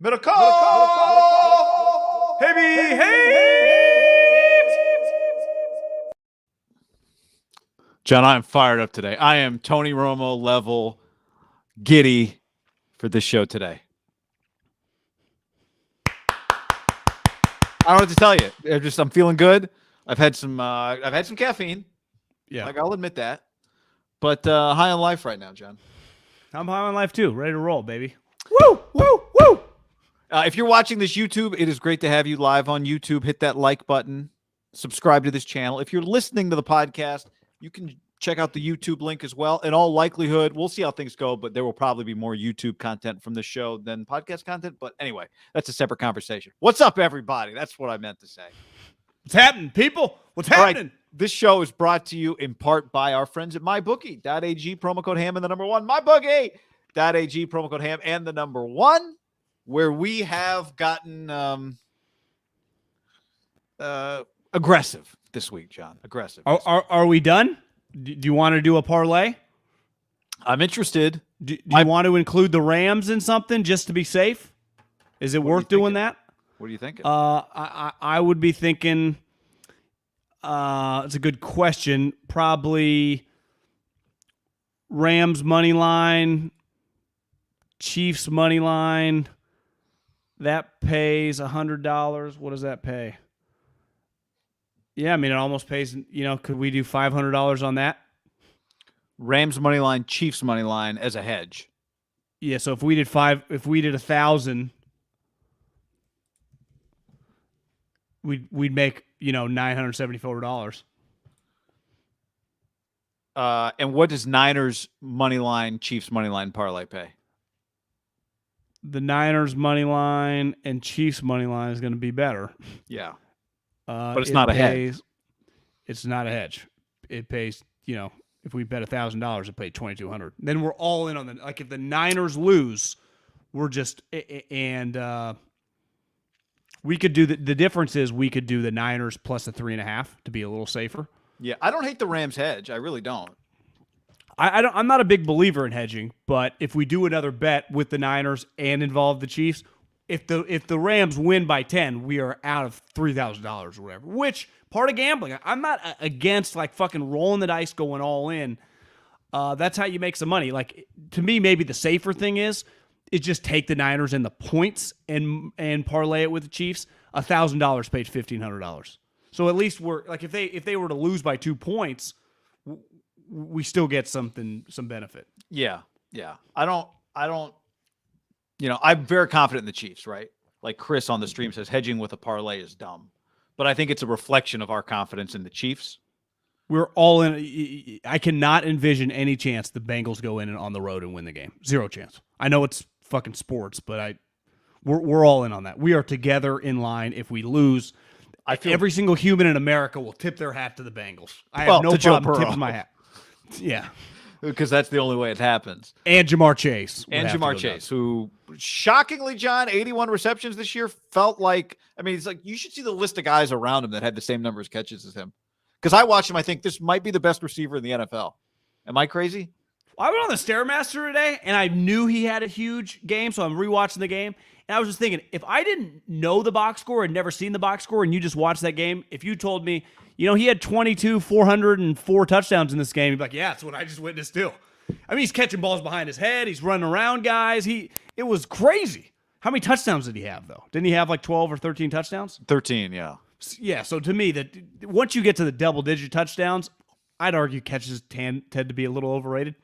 Middlekauff! Hey! John, I am fired up today. I am Tony Romo level giddy for this show today. I don't know what to tell you. I'm feeling good. I've had some caffeine. Yeah. Like, I'll admit that. But high on life right now, John. I'm high on life too. Ready to roll, baby. Woo! Woo! Woo! If you're watching this YouTube, it is great to have you live on YouTube. Hit that like button. Subscribe to this channel. If you're listening to the podcast, you can check out the YouTube link as well. In all likelihood, we'll see how things go, but there will probably be more YouTube content from the show than podcast content. But anyway, that's a separate conversation. What's up, everybody? That's what I meant to say. What's happening, people? What's happening? All right, this show is brought to you in part by our friends at MyBookie.ag, promo code HAM and the number one. MyBookie.ag, promo code HAM and the number one, where we have gotten aggressive this week, John. Aggressive. Are we done? Do you want to do a parlay? I'm interested. Do you want to include the Rams in something just to be safe? Is it worth doing that? What are you thinking? I would be thinking. It's a good question. Probably Rams money line, Chiefs money line. That pays $100. What does that pay? Yeah, I mean, it almost pays, could we do $500 on that? Rams money line, Chiefs money line as a hedge. Yeah, so if we did 1,000, we'd make, $974. And what does Niners money line, Chiefs money line parlay pay? The Niners money line and Chiefs money line is going to be better. Yeah. But it's not a hedge. It's not a hedge. It pays, if we bet $1,000, it paid $2,200. Then we're all in on the, like, if the Niners lose, we're just, and we could do the difference is we could do the Niners plus the 3.5 to be a little safer. Yeah, I don't hate the Rams hedge. I really don't. I'm not a big believer in hedging, but if we do another bet with the Niners and involve the Chiefs, if the Rams win by 10, we are out of $3,000 or whatever, which part of gambling. I'm not against like fucking rolling the dice, going all in. That's how you make some money. Like, to me, maybe the safer thing is just take the Niners and the points and parlay it with the Chiefs. $1,000 pays $1,500. So at least we're like, if they were to lose by 2 points, we still get some benefit. Yeah. I don't. I'm very confident in the Chiefs, right? Like Chris on the stream says, hedging with a parlay is dumb. But I think it's a reflection of our confidence in the Chiefs. We're all in. I cannot envision any chance the Bengals go in and on the road and win the game. Zero chance. I know it's fucking sports, but we're all in on that. We are together in line. If we lose, every single human in America will tip their hat to the Bengals. I have no problem tipping my hat. Yeah. Because that's the only way it happens. And Jamar Chase. Who shockingly, John, 81 receptions this year, felt like, it's like you should see the list of guys around him that had the same number of catches as him. Because I watched him, I think this might be the best receiver in the NFL. Am I crazy? I went on the Stairmaster today, and I knew he had a huge game, so I'm rewatching the game. And I was just thinking, if I didn't know the box score and never seen the box score, and you just watched that game, if you told me, he had 404 touchdowns in this game, you'd be like, yeah, that's what I just witnessed too. He's catching balls behind his head. He's running around guys. It was crazy. How many touchdowns did he have, though? Didn't he have like 12 or 13 touchdowns? 13, yeah. Yeah, so to me, that once you get to the double-digit touchdowns, I'd argue catches tend to be a little overrated.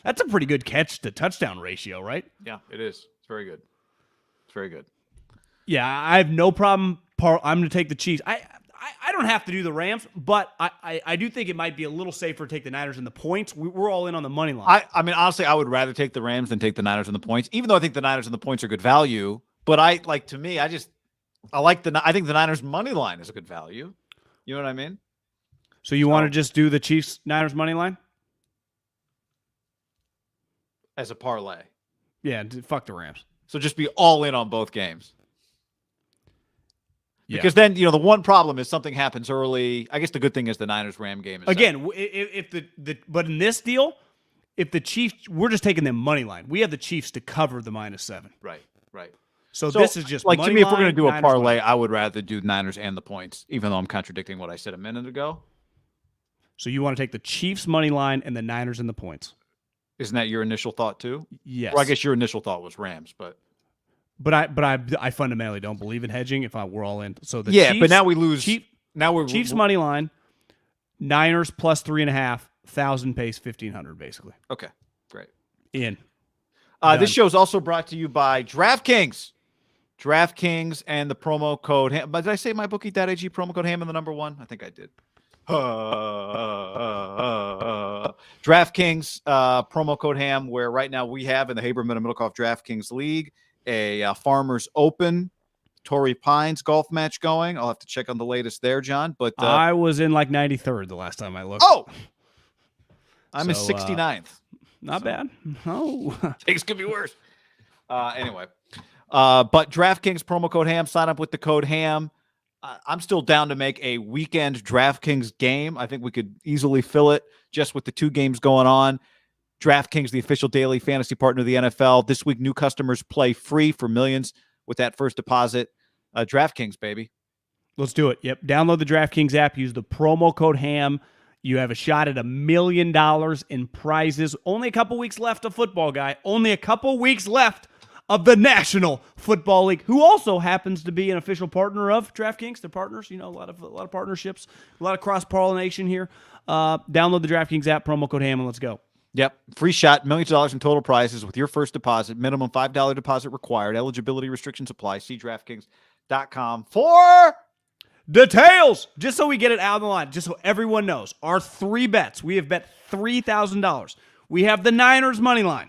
That's a pretty good catch-to-touchdown ratio, right? Yeah, it is. It's very good. It's very good. Yeah, I have no problem. I'm going to take the Chiefs. I don't have to do the Rams, but I do think it might be a little safer to take the Niners and the points. We're all in on the money line. Honestly, I would rather take the Rams than take the Niners and the points, even though I think the Niners and the points are good value. But I think the Niners money line is a good value. You know what I mean? So you want to just do the Chiefs Niners money line as a parlay? Yeah, fuck the Rams. So just be all in on both games. Yeah. Because then, the one problem is something happens early. I guess the good thing is the Niners-Ram game is again, but in this deal, if the Chiefs, we're just taking them money line. We have the Chiefs to cover the -7. Right. So this is just like to money me, if we're going line, to do a Niners parlay, money. I would rather do Niners and the points, even though I'm contradicting what I said a minute ago. So you want to take the Chiefs money line and the Niners and the points. Isn't that your initial thought too? Yes. Well, I guess your initial thought was Rams, but I fundamentally don't believe in hedging. If we're all in, so the yeah, Chiefs, but now we lose. Now we're Chiefs money line, Niners plus 3.5, 1,000 pays 1,500 basically. Okay, great. In. This show is also brought to you by DraftKings. DraftKings and the promo code. But did I say mybookie.ag promo code ham and the number 1? I think I did. DraftKings promo code ham, where right now we have in the Haberman Middlekauff DraftKings League a Farmers Open Torrey Pines golf match going. I'll have to check on the latest there, John. But I was in like 93rd the last time I looked. Oh, I'm in 69th. Not bad. No. Things could be worse. Anyway. But DraftKings promo code ham, sign up with the code ham. I'm still down to make a weekend DraftKings game. I think we could easily fill it just with the 2 games going on. DraftKings, the official daily fantasy partner of the NFL. This week, new customers play free for millions with that first deposit. DraftKings, baby. Let's do it. Yep. Download the DraftKings app. Use the promo code ham. You have a shot at $1 million in prizes. Only a couple weeks left of football, guy. Only a couple weeks left of the National Football League, who also happens to be an official partner of DraftKings. They're partners. You know, a lot of partnerships, a lot of cross-pollination here. Download the DraftKings app, promo code ham, and let's go. Yep. Free shot, millions of dollars in total prizes with your first deposit. Minimum $5 deposit required. Eligibility restrictions apply. See DraftKings.com for details. Just so we get it out of the line, just so everyone knows, our 3 bets. We have bet $3,000. We have the Niners money line.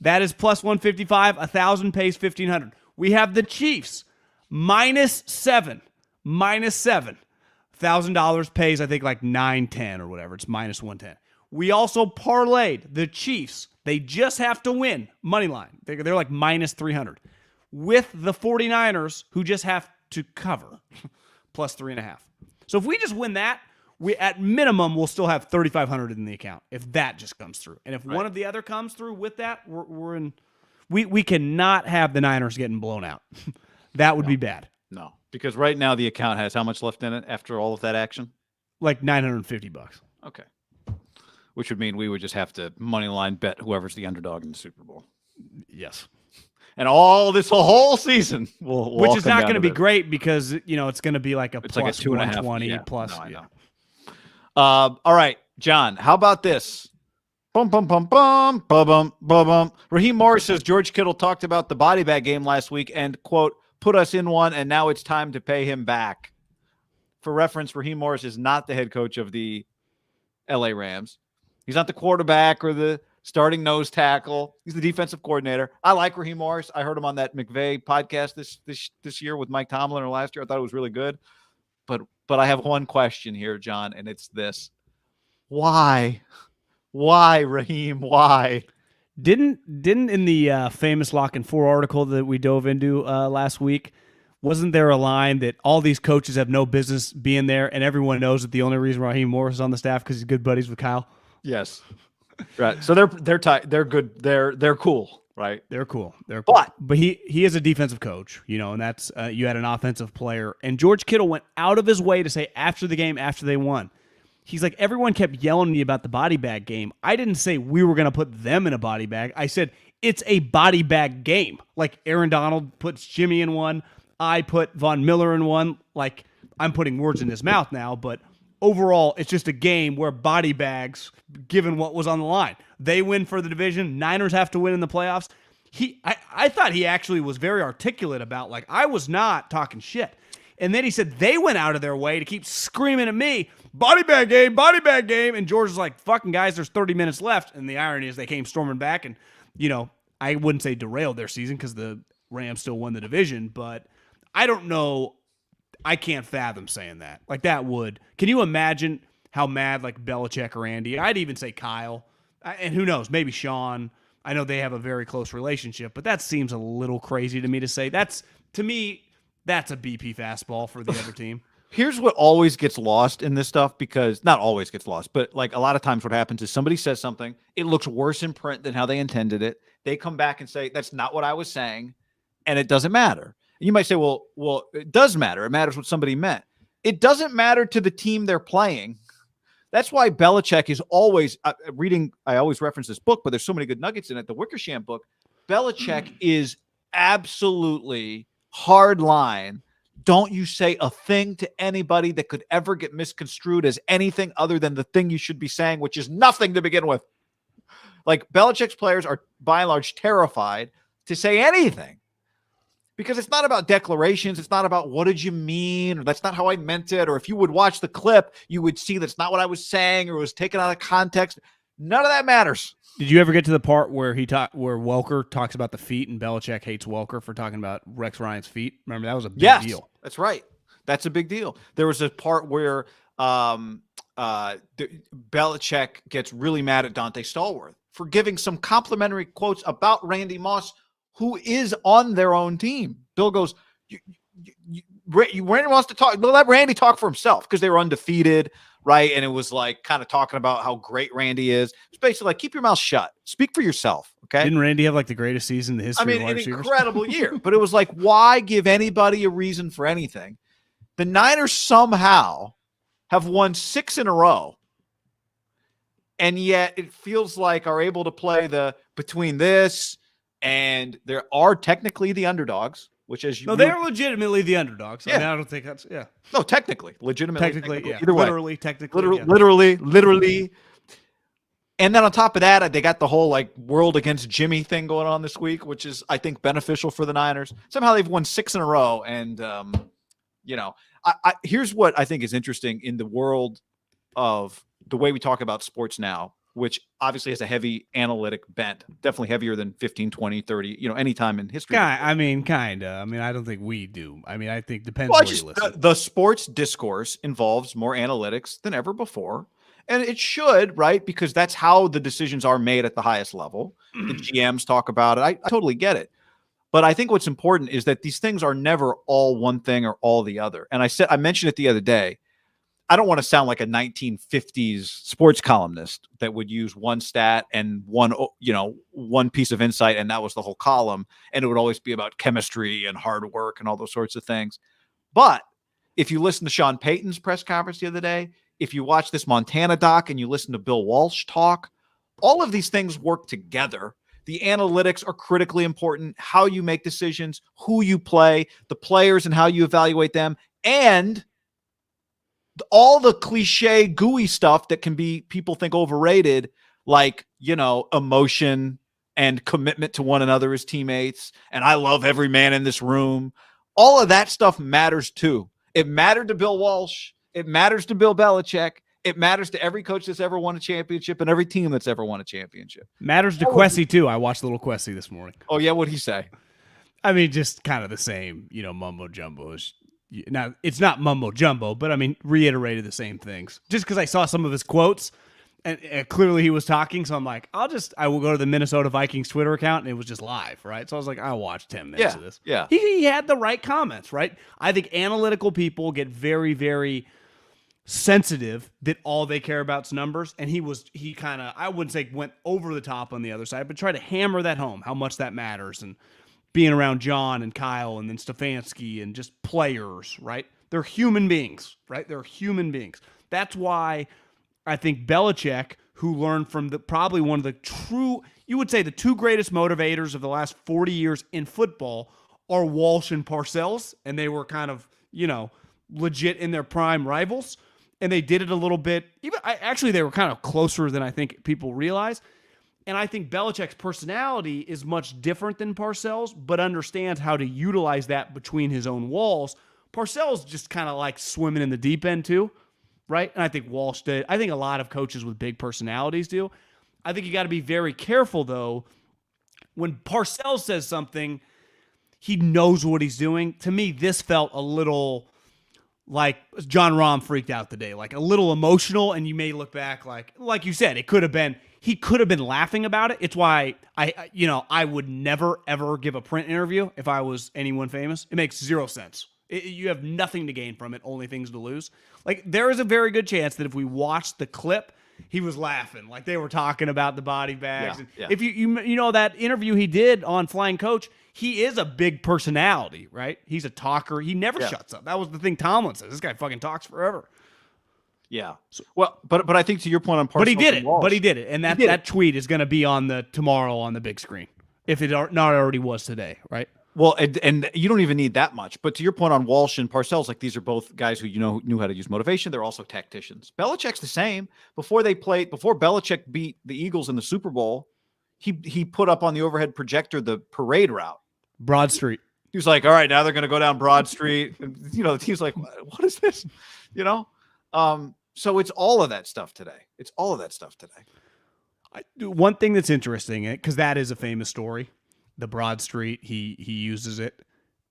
That is plus 155. 1,000 pays 1,500. We have the Chiefs minus 7. $1,000 pays, I think, like 910 or whatever. It's minus 110. We also parlayed the Chiefs. They just have to win money line. They're like minus 300 with the 49ers, who just have to cover plus 3.5. So if we just win that, we at minimum we'll still have 3,500 in the account if that just comes through. And if one of the other comes through with that, we're in. We cannot have the Niners getting blown out. That would be bad. No, because right now the account has how much left in it after all of that action? Like $950. Okay. Which would mean we would just have to money line bet whoever's the underdog in the Super Bowl. Yes. And all this whole season which is not going to be great because, it's going to be like it's plus like a 120 2.5 plus. No, I know. Yeah. All right, John, how about this? Bum, bum, bum, bum, bum, bum, bum, bum. Raheem Morris says George Kittle talked about the body bag game last week and, quote, put us in one, and now it's time to pay him back. For reference, Raheem Morris is not the head coach of the LA Rams. He's not the quarterback or the starting nose tackle. He's the defensive coordinator. I like Raheem Morris. I heard him on that McVay podcast this year with Mike Tomlin or last year. I thought it was really good. But I have one question here, John, and it's this. Why? Why, Raheem? Why? Didn't in the famous Lock and 4 article that we dove into last week, wasn't there a line that all these coaches have no business being there, and everyone knows that the only reason Raheem Morris is on the staff because he's good buddies with Kyle? Yes. Right. So they're tight. They're good. They're cool. Right. They're cool. But he is a defensive coach, and that's you had an offensive player. And George Kittle went out of his way to say after the game, after they won, he's like, everyone kept yelling at me about the body bag game. I didn't say we were going to put them in a body bag. I said it's a body bag game. Like Aaron Donald puts Jimmy in one. I put Von Miller in one. Like, I'm putting words in his mouth now, but overall, it's just a game where body bags, given what was on the line. They win for the division. Niners have to win in the playoffs. I thought he actually was very articulate about, like, I was not talking shit. And then he said they went out of their way to keep screaming at me, body bag game. And George was like, fucking guys, there's 30 minutes left. And the irony is they came storming back and, I wouldn't say derailed their season because the Rams still won the division, but I don't know. I can't fathom saying that. Like, that would. Can you imagine how mad, like, Belichick or Andy? I'd even say Kyle. And who knows? Maybe Sean. I know they have a very close relationship, but that seems a little crazy to me to say. To me, that's a BP fastball for the other team. Here's what always gets lost in this stuff, because not always gets lost, but like a lot of times what happens is somebody says something, it looks worse in print than how they intended it. They come back and say, that's not what I was saying. and it doesn't matter. You might say, well, it does matter. It matters what somebody meant. It doesn't matter to the team they're playing. That's why Belichick is always reading. I always reference this book, but there's so many good nuggets in it. The Wickersham book. Belichick is absolutely hard line. Don't you say a thing to anybody that could ever get misconstrued as anything other than the thing you should be saying, which is nothing to begin with. Like, Belichick's players are by and large terrified to say anything because it's not about declarations. It's not about what did you mean, or that's not how I meant it. Or if you would watch the clip, you would see that's not what I was saying, or it was taken out of context. None of that matters. Did you ever get to the part where where Welker talks about the feet and Belichick hates Welker for talking about Rex Ryan's feet? Remember, that was a big deal. That's right. That's a big deal. There was a part where Belichick gets really mad at Dante Stallworth for giving some complimentary quotes about Randy Moss, who is on their own team. Bill goes, Randy wants to talk. Let Randy talk for himself, because they were undefeated, right? And it was like kind of talking about how great Randy is. It's basically like, keep your mouth shut. Speak for yourself, okay? Didn't Randy have like the greatest season in the history of wide an receivers? Incredible year. But it was like, why give anybody a reason for anything? The Niners somehow have won 6 in a row, and yet it feels like are able to play between this and there are technically the underdogs, which as you they're legitimately the underdogs. Yeah. I mean, I don't think that's No, technically, legitimately, technically, yeah. Either way, literally. And then on top of that, they got the whole like world against Jimmy thing going on this week, which is, I think, beneficial for the Niners. Somehow they've won 6 in a row, and here's what I think is interesting in the world of the way we talk about sports now, which obviously has a heavy analytic bent, definitely heavier than 15, 20, 30, any time in history. I mean, kind of. I mean, I don't think we do. I mean, I think depends where you listen. The sports discourse involves more analytics than ever before. And it should, right? Because that's how the decisions are made at the highest level. The GMs talk about it. I totally get it. But I think what's important is that these things are never all one thing or all the other. And I mentioned it the other day. I don't want to sound like a 1950s sports columnist that would use one stat and one piece of insight, and that was the whole column. And it would always be about chemistry and hard work and all those sorts of things. But if you listen to Sean Payton's press conference the other day, if you watch this Montana doc and you listen to Bill Walsh talk, all of these things work together. The analytics are critically important, how you make decisions, who you play, the players and how you evaluate them, and all the cliche gooey stuff that can be, people think, overrated, like, emotion and commitment to one another as teammates. And I love every man in this room. All of that stuff matters too. It mattered to Bill Walsh. It matters to Bill Belichick. It matters to every coach that's ever won a championship and every team that's ever won a championship. Matters to Quessy too. I watched little Quessy this morning. Oh yeah. What'd he say? I mean, just kind of the same, mumbo jumbo. Now, it's not mumbo jumbo, but I mean, reiterated the same things. Just because I saw some of his quotes, and clearly he was talking, so I'm like, I will go to the Minnesota Vikings Twitter account, and it was just live, right? So I was like, I'll watch 10 minutes of this. Yeah. He had the right comments, right? I think analytical people get very, very sensitive that all they care about is numbers, and he kind of, I wouldn't say went over the top on the other side, but tried to hammer that home, how much that matters, and being around John and Kyle and then Stefanski and just players, right? They're human beings, right? They're human beings. That's why I think Belichick, who learned from probably one of the true, you would say the 2 greatest motivators of the last 40 years in football are Walsh and Parcells, and they were kind of, legit in their prime rivals, and they did it a little bit. Actually, they were kind of closer than I think people realize. And I think Belichick's personality is much different than Parcells, but understands how to utilize that between his own walls. Parcells just kind of like swimming in the deep end too, right? And I think Walsh did. I think a lot of coaches with big personalities do. I think you got to be very careful, though. When Parcells says something, he knows what he's doing. To me, this felt a little like John Rahm freaked out today, like a little emotional, and you may look back like you said, he could have been laughing about it. It's why I would never, ever give a print interview if I was anyone famous. It makes 0 sense. You have nothing to gain from it, only things to lose. Like, there is a very good chance that if we watched the clip, he was laughing. Like, they were talking about the body bags. Yeah. If you know that interview he did on Flying Coach, he is a big personality, right? He's a talker. He never shuts up. That was the thing Tomlin says. This guy fucking talks forever. Yeah. Well, but I think to your point on Parcells, but he did it. Walsh, but he did it, and that tweet is going to be on tomorrow on the big screen, if it not already was today, right? Well, and you don't even need that much. But to your point on Walsh and Parcells, like these are both guys who knew how to use motivation. They're also tacticians. Belichick's the same. Before Belichick beat the Eagles in the Super Bowl, he put up on the overhead projector the parade route. Broad Street. He was like, all right, now they're going to go down Broad Street. And, the team's like, what is this? So it's all of that stuff today. One thing that's interesting, because that is a famous story, the Broad Street, he uses it.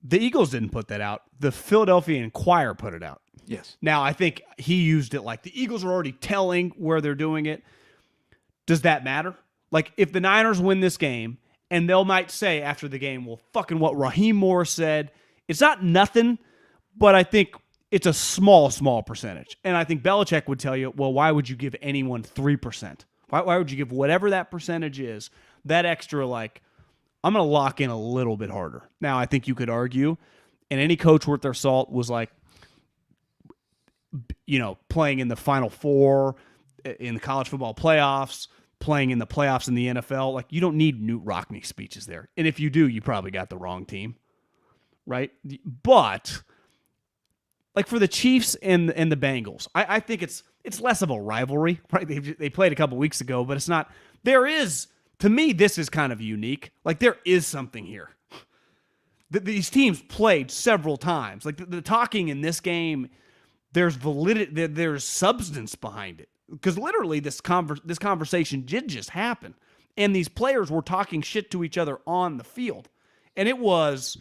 The Eagles didn't put that out. The Philadelphia Inquirer put it out. Yes. Now, I think he used it like the Eagles are already telling where they're doing it. Does that matter? Like, if the Niners win this game, and they'll might say after the game, well, fucking what Raheem Morris said, it's not nothing, but I think it's a small percentage. And I think Belichick would tell you, well, why would you give anyone 3%? Why would you give whatever that percentage is, that extra, like, I'm going to lock in a little bit harder. Now, I think you could argue, and any coach worth their salt was like, playing in the Final Four, in the college football playoffs, playing in the playoffs in the NFL. Like, you don't need Newt Rockne speeches there. And if you do, you probably got the wrong team, right? But, like, for the Chiefs and the Bengals, I think it's less of a rivalry, right? They played a couple weeks ago, but it's not. There is, to me, this is kind of unique. Like, there is something here. These teams played several times. Like, the talking in this game, there's validity, there's substance behind it. Because literally this conversation did just happen. And these players were talking shit to each other on the field. And it was,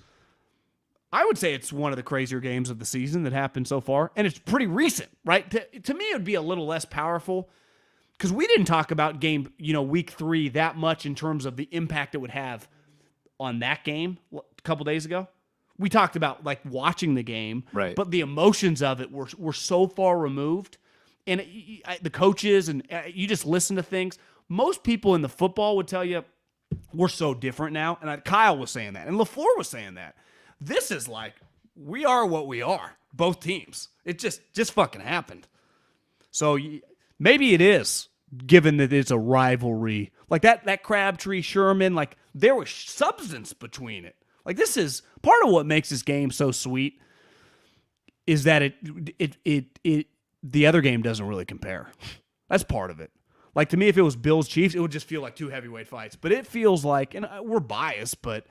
I would say it's one of the crazier games of the season that happened so far. And it's pretty recent, right? To me, it would be a little less powerful because we didn't talk about week 3 that much in terms of the impact it would have on that game a couple days ago. We talked about, like, watching the game, right? But the emotions of it were so far removed. And the coaches, and you just listen to things. Most people in the football would tell you, we're so different now. And Kyle was saying that. And LaFleur was saying that. This is like, we are what we are, both teams. It just fucking happened. So maybe it is, given that it's a rivalry. Like that Crabtree, Sherman, like there was substance between it. Like, this is part of what makes this game so sweet is that the other game doesn't really compare. That's part of it. Like, to me, if it was Bills Chiefs, it would just feel like two heavyweight fights. But it feels like, and we're biased, but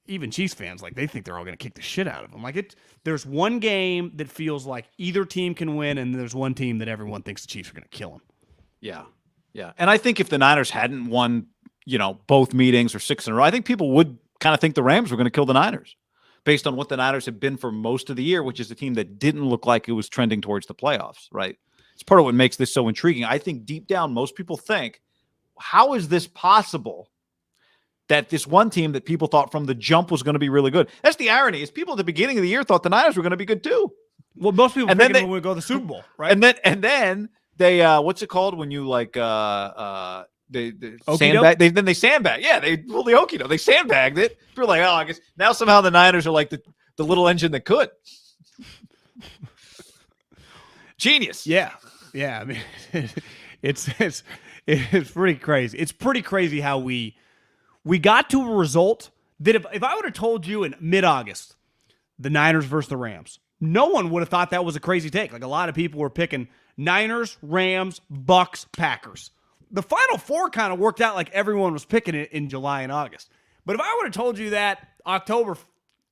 even Chiefs fans, like, they think they're all going to kick the shit out of them. Like, there's one game that feels like either team can win, and there's one team that everyone thinks the Chiefs are going to kill them. Yeah. And I think if the Niners hadn't won, both meetings or 6 in a row, I think people would kind of think the Rams were going to kill the Niners based on what the Niners have been for most of the year, which is a team that didn't look like it was trending towards the playoffs, right? It's part of what makes this so intriguing. I think deep down, most people think, how is this possible that this one team that people thought from the jump was going to be really good? That's the irony, is people at the beginning of the year thought the Niners were going to be good too. Well, most people think when we go to the Super Bowl, right? And then they what's it called when you like they sandbag? They sandbag. Yeah, they pull the okey-doke. They sandbagged it. People are like, oh, I guess now somehow the Niners are like the little engine that could. Genius. Yeah. I mean, it's pretty crazy. It's pretty crazy how we got to a result that if I would have told you in mid-August, the Niners versus the Rams, no one would have thought that was a crazy take. Like, a lot of people were picking Niners, Rams, Bucks, Packers. The Final Four kind of worked out like everyone was picking it in July and August. But if I would have told you that October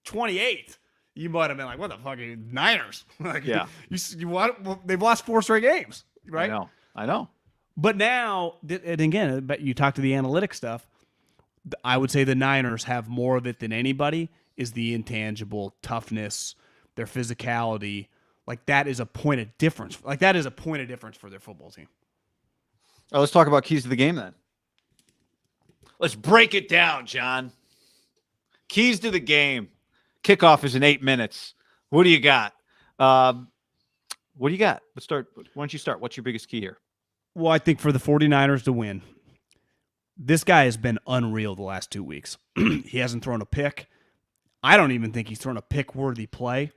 28th, you might have been like, what the fuck are you, Niners? Like, yeah. You want, they've lost 4 straight games, right? I know. But now, and again, you talk to the analytic stuff, I would say the Niners have more of it than anybody, is the intangible toughness, their physicality. Like, that is a point of difference. Like, that is a point of difference for their football team. All right, let's talk about keys to the game then. Let's break it down, John. Keys to the game. Kickoff is in 8 minutes. What do you got? Let's start. Why don't you start? What's your biggest key here? Well, I think for the 49ers to win, This guy has been unreal the last 2 weeks. He hasn't thrown a pick. I don't even think he's thrown a pick-worthy play.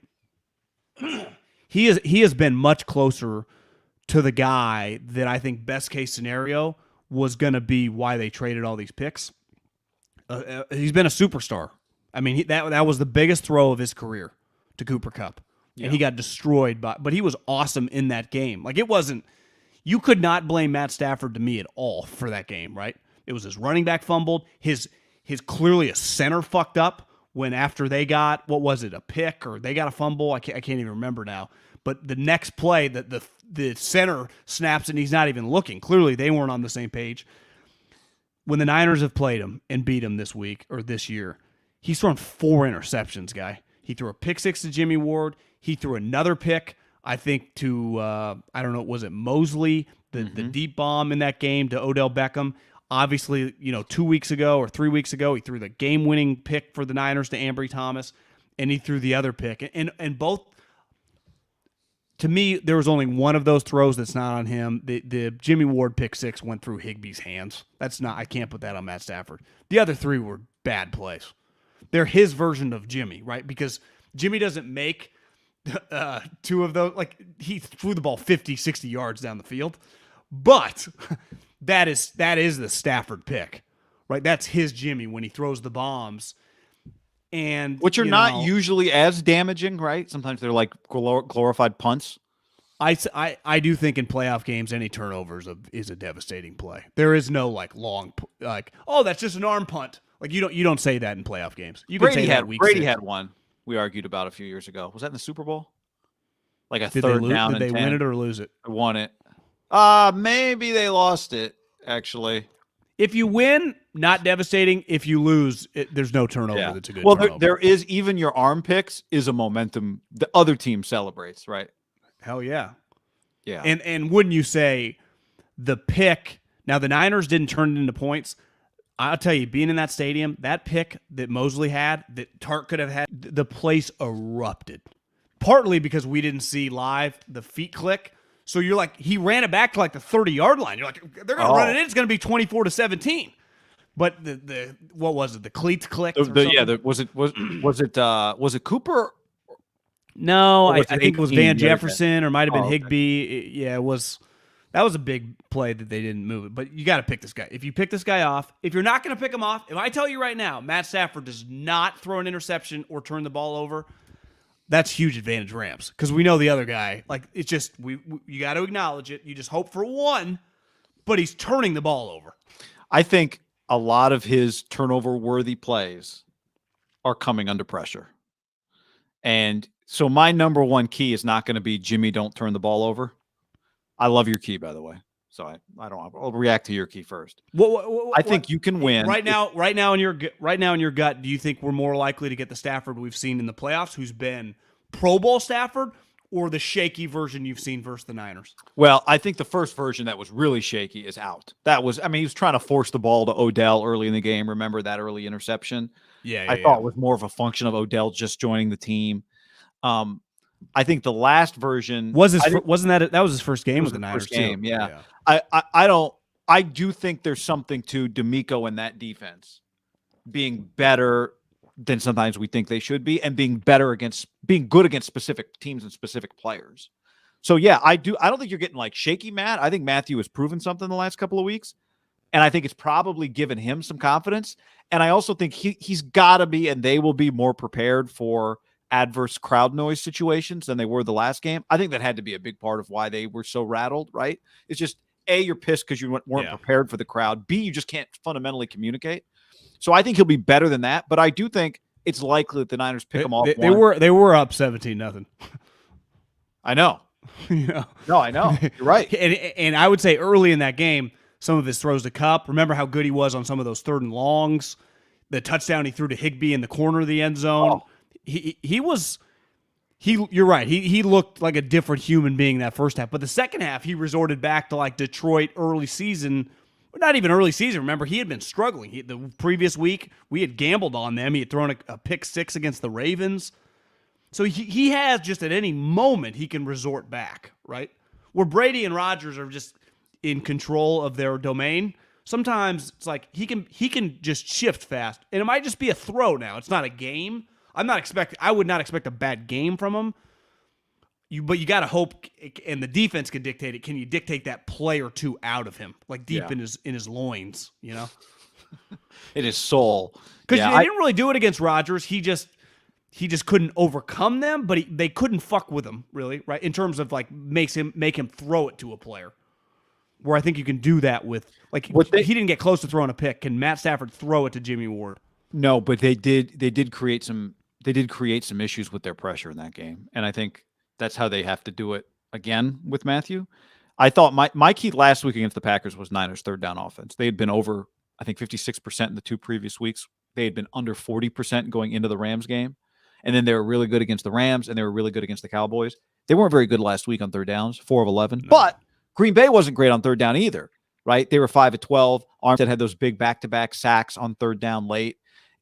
He has been much closer to the guy that I think best case scenario was going to be why they traded all these picks. He's been a superstar. I mean, that was the biggest throw of his career to Cooper Kupp, and he got destroyed but he was awesome in that game. Like, it wasn't. You could not blame Matt Stafford to me at all for that game, right? It was his running back fumbled. His clearly a center fucked up when after they got, what was it, a pick or they got a fumble? I can't even remember now. But the next play, the center snaps and he's not even looking. Clearly they weren't on the same page. When the Niners have played him and beat him this week or this year, he's thrown 4 interceptions, guy. He threw a pick 6 to Jimmy Ward. He threw another pick, I think, to, I don't know, was it Mosley, the deep bomb in that game to Odell Beckham. Obviously, 2 weeks ago or 3 weeks ago, he threw the game-winning pick for the Niners to Ambry Thomas, and he threw the other pick. And both, to me, there was only one of those throws that's not on him. The Jimmy Ward pick 6 went through Higbee's hands. I can't put that on Matt Stafford. The other 3 were bad plays. They're his version of Jimmy, right? Because Jimmy doesn't make 2 of those. Like, he threw the ball 50, 60 yards down the field. But that is the Stafford pick, right? That's his Jimmy when he throws the bombs. And which are not usually as damaging, right? Sometimes they're like glorified punts. I do think in playoff games, any turnovers is a devastating play. There is no long, oh, that's just an arm punt. Like, you don't say that in playoff games. You can say that week Brady 6. had one we argued about a few years ago. Was that in the Super Bowl? Like a Did third they down. Did they win it or lose it? They won it. Maybe they lost it, actually. If you win, not devastating. If you lose, there's no turnover. Yeah. That's a good turnover. There is, even your arm picks is a momentum the other team celebrates, right? Hell yeah. Yeah. And wouldn't you say the pick, now the Niners didn't turn it into points. I'll tell you, being in that stadium, that pick that Mosley had, that Tart could have had, the place erupted. Partly because we didn't see live the feet click. So you're like, he ran it back to like the 30-yard line. You're like, they're going to run it in. It's going to be 24-17. But the what was it? The cleats clicked. Was it Cooper? No, I think it was Van Jefferson or might have been Higbee. Yeah, it was. That was a big play that they didn't move it. But you got to pick this guy. If you pick this guy off, if you're not going to pick him off, if I tell you right now, Matt Stafford does not throw an interception or turn the ball over, that's huge advantage Rams, because we know the other guy. Like, it's just you got to acknowledge it. You just hope for one, but he's turning the ball over. I think a lot of his turnover-worthy plays are coming under pressure, and so my number one key is not going to be Jimmy, don't turn the ball over. I love your key, by the way. So I'll react to your key first. I think you can win right now in your gut. Do you think we're more likely to get the Stafford we've seen in the playoffs, who's been Pro Bowl Stafford, or the shaky version you've seen versus the Niners? Well, I think the first version that was really shaky is out. He was trying to force the ball to Odell early in the game. Remember that early interception? I thought it was more of a function of Odell just joining the team. I think the last version was that was his first game with the Niners game, too. Yeah. I do think there's something to D'Amico and that defense being better than sometimes we think they should be, and being good against specific teams and specific players. So yeah, I don't think you're getting like shaky Matt. I think Matthew has proven something the last couple of weeks, and I think it's probably given him some confidence. And I also think he's got to be, and they will be more prepared for adverse crowd noise situations than they were the last game. I think that had to be a big part of why they were so rattled, right? It's just, A, you're pissed because you weren't prepared for the crowd. B, you just can't fundamentally communicate. So I think he'll be better than that, but I do think it's likely that the Niners pick him off. They were up 17-0. I know. No, I know. You're right. And I would say early in that game, some of his throws to Kupp. Remember how good he was on some of those 3rd and longs? The touchdown he threw to Higbee in the corner of the end zone. Oh. You're right. He looked like a different human being that first half. But the second half, he resorted back to like Detroit early season. Not even early season. Remember, he had been struggling. The previous week, we had gambled on them. He had thrown a pick 6 against the Ravens. So he has just at any moment he can resort back, right? Where Brady and Rodgers are just in control of their domain. sometimes it's like he can just shift fast, and it might just be a throw now. It's not a game. I would not expect a bad game from him. But you got to hope, and the defense can dictate it. Can you dictate that play or two out of him, like deep in his loins, you know, in his soul? Because they didn't really do it against Rodgers. He just couldn't overcome them, but they couldn't fuck with him really, right? In terms of like make him throw it to a player. Where I think you can do that with he didn't get close to throwing a pick. Can Matt Stafford throw it to Jimmy Ward? No, but they did create some issues with their pressure in that game, and I think that's how they have to do it again with Matthew. I thought my key last week against the Packers was Niners' third down offense. They had been over, I think, 56% in the 2 previous weeks. They had been under 40% going into the Rams game. And then they were really good against the Rams, and they were really good against the Cowboys. They weren't very good last week on third downs, 4 of 11. No. But Green Bay wasn't great on third down either, right? They were 5 of 12. Armstead had those big back-to-back sacks on third down late.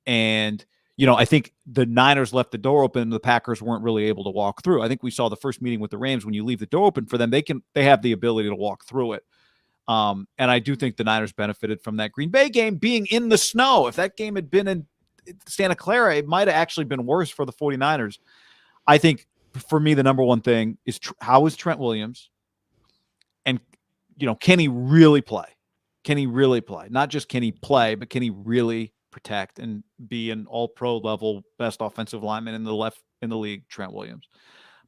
And I think the Niners left the door open. The Packers weren't really able to walk through. I think we saw the first meeting with the Rams. When you leave the door open for them, they have the ability to walk through it. And I do think the Niners benefited from that Green Bay game being in the snow. If that game had been in Santa Clara, it might have actually been worse for the 49ers. I think for me, the number one thing is how is Trent Williams? And, can he really play? Can he really play? Not just can he play, but can he really protect and be an all-pro level best offensive lineman in the league, Trent Williams?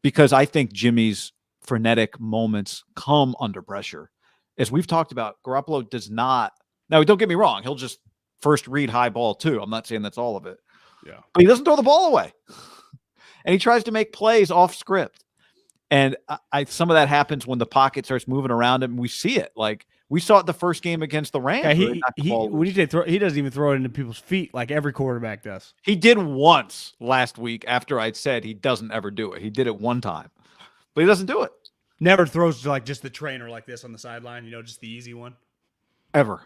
Because I think Jimmy's frenetic moments come under pressure. As we've talked about, Garoppolo does not. Now, don't get me wrong. He'll just first read high ball too. I'm not saying that's all of it. Yeah. But he doesn't throw the ball away. And he tries to make plays off script. And some of that happens when the pocket starts moving around him. We see it. Like we saw it the first game against the Rams. Yeah, he doesn't even throw it into people's feet like every quarterback does. He did once last week after I'd said he doesn't ever do it. He did it one time, but he doesn't do it. Never throws to like just the trainer like this on the sideline, just the easy one. Ever.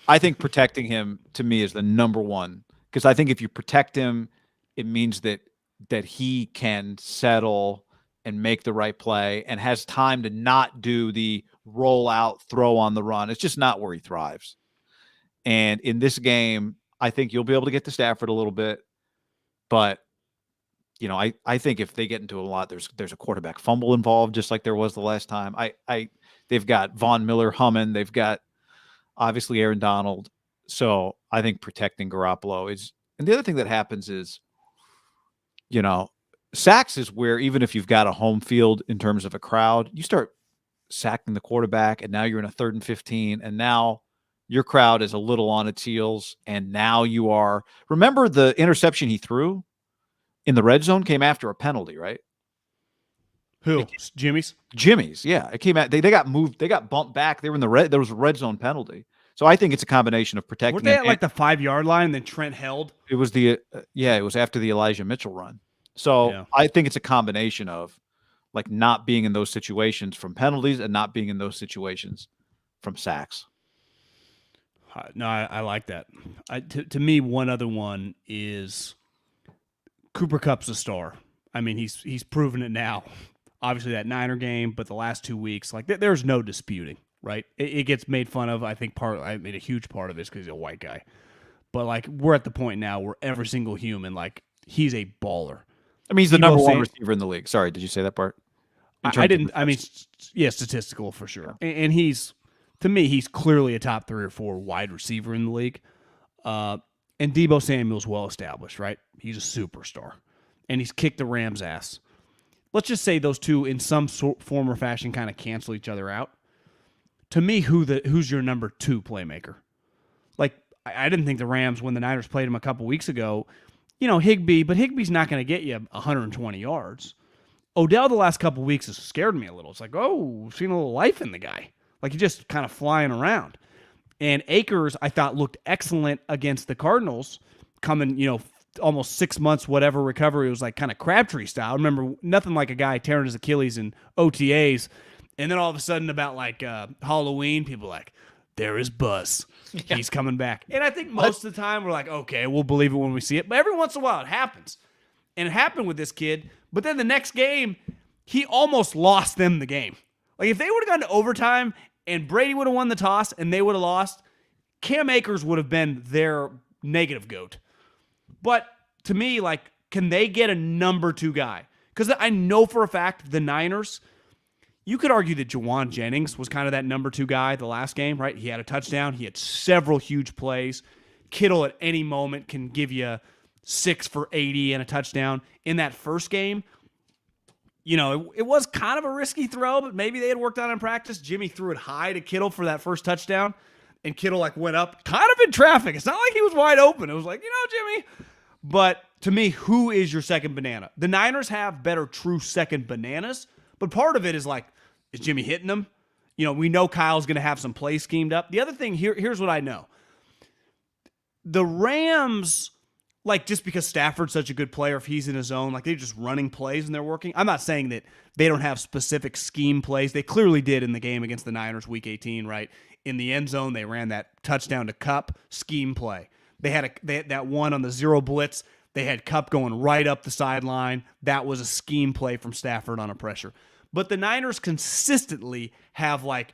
I think protecting him to me is the number one, because I think if you protect him, it means that he can settle and make the right play and has time to not do the roll out, throw on the run. It's just not where he thrives. And in this game, I think you'll be able to get to Stafford a little bit, but I think if they get into a lot, there's a quarterback fumble involved, just like there was the last time. They've got Von Miller humming. They've got obviously Aaron Donald. So I think protecting Garoppolo is, and the other thing that happens is, sacks is where even if you've got a home field in terms of a crowd, you start sacking the quarterback, and now you're in a 3rd and 15, and now your crowd is a little on its heels, and now you are. Remember the interception he threw in the red zone came after a penalty, right? Who? Jimmy's? Yeah. It came out. They got moved. They got bumped back. They were in the red. There was a red zone penalty. So I think it's a combination of protecting. Weren't they at like the 5-yard line and then Trent held? It was it was after the Elijah Mitchell run. So yeah. I think it's a combination of like not being in those situations from penalties and not being in those situations from sacks. No, I like that. To me, one other one is Cooper Kupp's a star. I mean, he's proven it now. Obviously, that Niner game, but the last 2 weeks, like there's no disputing, right? It gets made fun of. I think a huge part of it is because he's a white guy. But like we're at the point now where every single human, like he's a baller. I mean, he's the number one receiver in the league. Sorry, did you say that part? I didn't. I mean, yeah, statistical for sure. Yeah. And to me, he's clearly a top 3 or 4 wide receiver in the league. And Deebo Samuel's well established, right? He's a superstar, and he's kicked the Rams' ass. Let's just say those two, in some form or fashion, kind of cancel each other out. To me, who's your number 2 playmaker? Like, I didn't think the Rams, when the Niners played him a couple weeks ago, Higbee, but Higbee's not going to get you 120 yards. Odell the last couple weeks has scared me a little. It's like, oh, we've seen a little life in the guy. Like, he's just kind of flying around. And Akers, I thought, looked excellent against the Cardinals, coming, almost 6 months, whatever recovery. It was like kind of Crabtree style. I remember nothing like a guy tearing his Achilles in OTAs. And then all of a sudden about like Halloween, people are like, there is Buzz. Yeah. He's coming back. And I think most of the time we're like, okay, we'll believe it when we see it. But every once in a while it happens. And it happened with this kid. But then the next game, he almost lost them the game. Like if they would have gone to overtime and Brady would have won the toss and they would have lost, Cam Akers would have been their negative GOAT. But to me, like, can they get a number 2 guy? Because I know for a fact the Niners, you could argue that Jawan Jennings was kind of that number 2 guy the last game, right? He had a touchdown. He had several huge plays. Kittle at any moment can give you 6 for 80 and a touchdown. In that first game, it was kind of a risky throw, but maybe they had worked on it in practice. Jimmy threw it high to Kittle for that first touchdown, and Kittle went up kind of in traffic. It's not like he was wide open. It was like, Jimmy. But to me, who is your second banana? The Niners have better true second bananas, but part of it is like, is Jimmy hitting them? We know Kyle's going to have some plays schemed up. The other thing, here's what I know. The Rams, like, just because Stafford's such a good player, if he's in his zone, like, they're just running plays and they're working. I'm not saying that they don't have specific scheme plays. They clearly did in the game against the Niners week 18, right? In the end zone, they ran that touchdown to Kupp scheme play. They had that one on the zero blitz. They had Kupp going right up the sideline. That was a scheme play from Stafford on a pressure. But the Niners consistently have, like,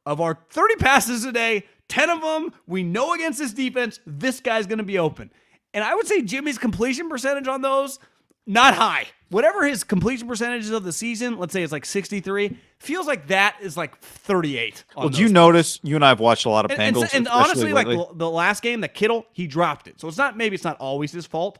of our 30 passes a day, 10 of them, we know against this defense, this guy's going to be open. And I would say Jimmy's completion percentage on those, not high. Whatever his completion percentages of the season, let's say it's like 63, feels like that is like 38. Well, do you notice, you and I have watched a lot of Bengals. And honestly, like the last game, the Kittle, he dropped it. So it's not always his fault.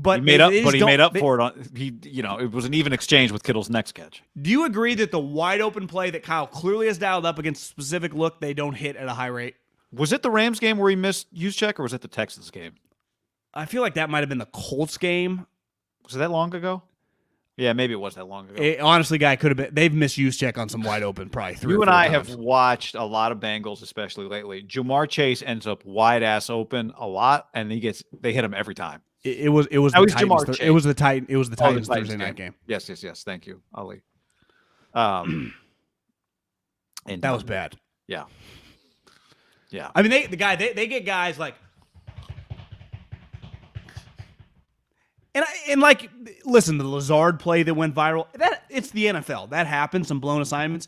But he made up for it. It was an even exchange with Kittle's next catch. Do you agree that the wide open play that Kyle clearly has dialed up against a specific look, they don't hit at a high rate? Was it the Rams game where he missed Juszczyk, or was it the Texans game? I feel like that might have been the Colts game. Was it that long ago? Yeah, maybe it was that long ago. Honestly, guy could have been. They've misused check on some wide open, probably 3 or 4 You and I times. have watched a lot of Bengals, especially lately. Jamar Chase ends up wide ass open a lot, and they hit him every time. It was the Titans. It was the Titans Thursday night game. Yes. Thank you, Ali. And that was bad. Yeah. I mean, they get guys like. And like, listen, the Lazard play that went viral, it's the NFL. That happens, some blown assignments.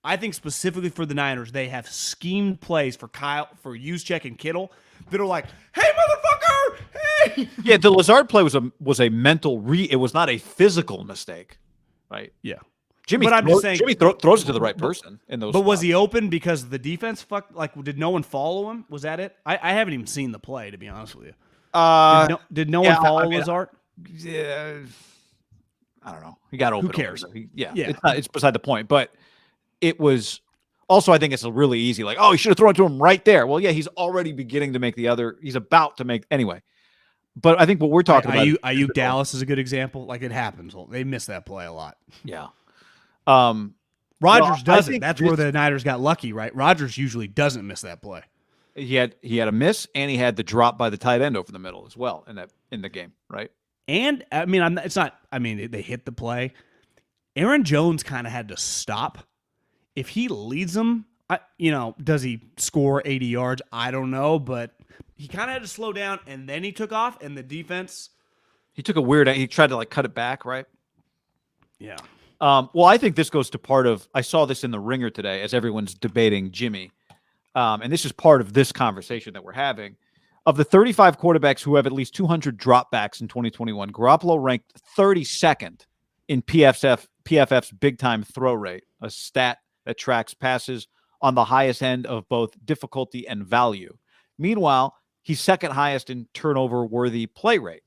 I think specifically for the Niners, they have schemed plays for Juszczyk and Kittle that are like, hey, motherfucker, hey. Yeah, the Lazard play was a mental it was not a physical mistake, right? Yeah. Jimmy throws it to the right person in those. But was he open because the defense did no one follow him? Was that it? I haven't even seen the play, to be honest with you. Did no one follow Lazard? Yeah, I don't know. He got open. Who cares? It's beside the point. But it was also, I think it's really easy. Like, oh, he should have thrown it to him right there. Well, yeah, he's already beginning to make he's about to make anyway. But I think what we're talking about, Ayuk Dallas is a good example. Like, it happens. They miss that play a lot. Yeah. Rodgers doesn't. That's where the Niners got lucky, right? Rodgers usually doesn't miss that play. He had a miss, and he had the drop by the tight end over the middle as well in the game, right? And I mean, they hit the play. Aaron Jones kind of had to stop. If he leads them, does he score 80 yards? I don't know, but he kind of had to slow down, and then he took off, and the defense. He took he tried to cut it back, right? Yeah. Well, I think this goes to part of. I saw this in the Ringer today as everyone's debating Jimmy, and this is part of this conversation that we're having. Of the 35 quarterbacks who have at least 200 dropbacks in 2021, Garoppolo ranked 32nd in PFF's big-time throw rate, a stat that tracks passes on the highest end of both difficulty and value. Meanwhile, he's second highest in turnover-worthy play rate.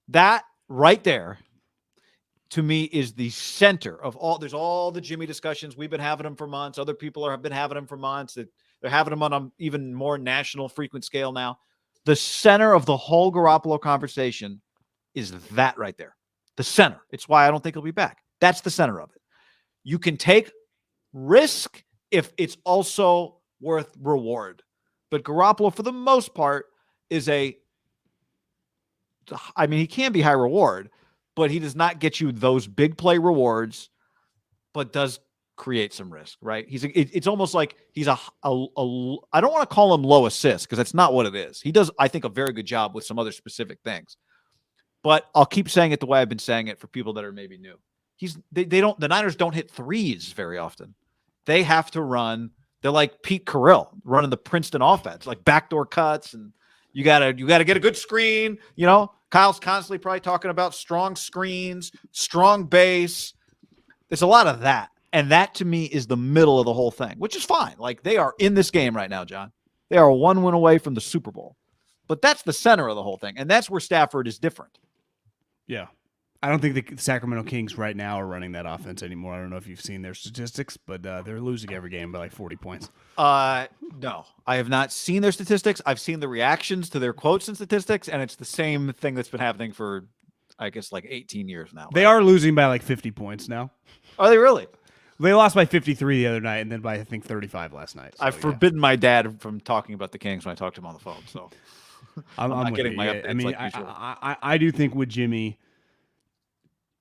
That right there, to me, is the center of all. There's all the Jimmy discussions. We've been having them for months. Other people have been having them for months. They're having them on an even more national frequent scale now. The center of the whole Garoppolo conversation is that right there. The center. It's why I don't think he'll be back. That's the center of it. You can take risk if it's also worth reward. But Garoppolo, for the most part, he can be high reward, but he does not get you those big play rewards, but does create some risk, right? It's almost like he's I don't want to call him low assist because that's not what it is. He does, I think, a very good job with some other specific things. But I'll keep saying it the way I've been saying it for people that are maybe new. The Niners don't hit threes very often. They have to run They're like Pete Carrill running the Princeton offense, like backdoor cuts, and you gotta get a good screen. Kyle's constantly probably talking about strong screens, strong base. There's a lot of that. And that to me is the middle of the whole thing, which is fine. Like they are in this game right now, John. They are 1 win away from the Super Bowl. But that's the center of the whole thing. And that's where Stafford is different. Yeah. I don't think the Sacramento Kings right now are running that offense anymore. I don't know if you've seen their statistics, but they're losing every game by like 40 points. No, I have not seen their statistics. I've seen the reactions to their quotes and statistics, and it's the same thing that's been happening for, I guess, like 18 years now. They are losing by like 50 points now. Are they really? They lost by 53 the other night, and then by, I think, 35 last night. So, I've forbidden my dad from talking about the Kings when I talk to him on the phone, so I'm not getting my updates. I mean, like usual. I do think with Jimmy,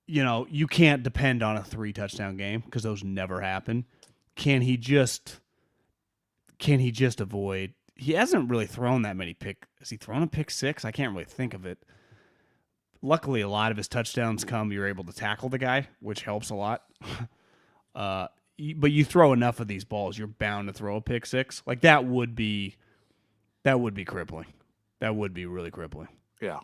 you can't depend on a 3-touchdown game because those never happen. Can he just avoid? He hasn't really thrown that many Has he thrown a pick six? I can't really think of it. Luckily, a lot of his touchdowns you're able to tackle the guy, which helps a lot. But you throw enough of these balls, you're bound to throw a pick six. Like that would be crippling. That would be really crippling. Yeah.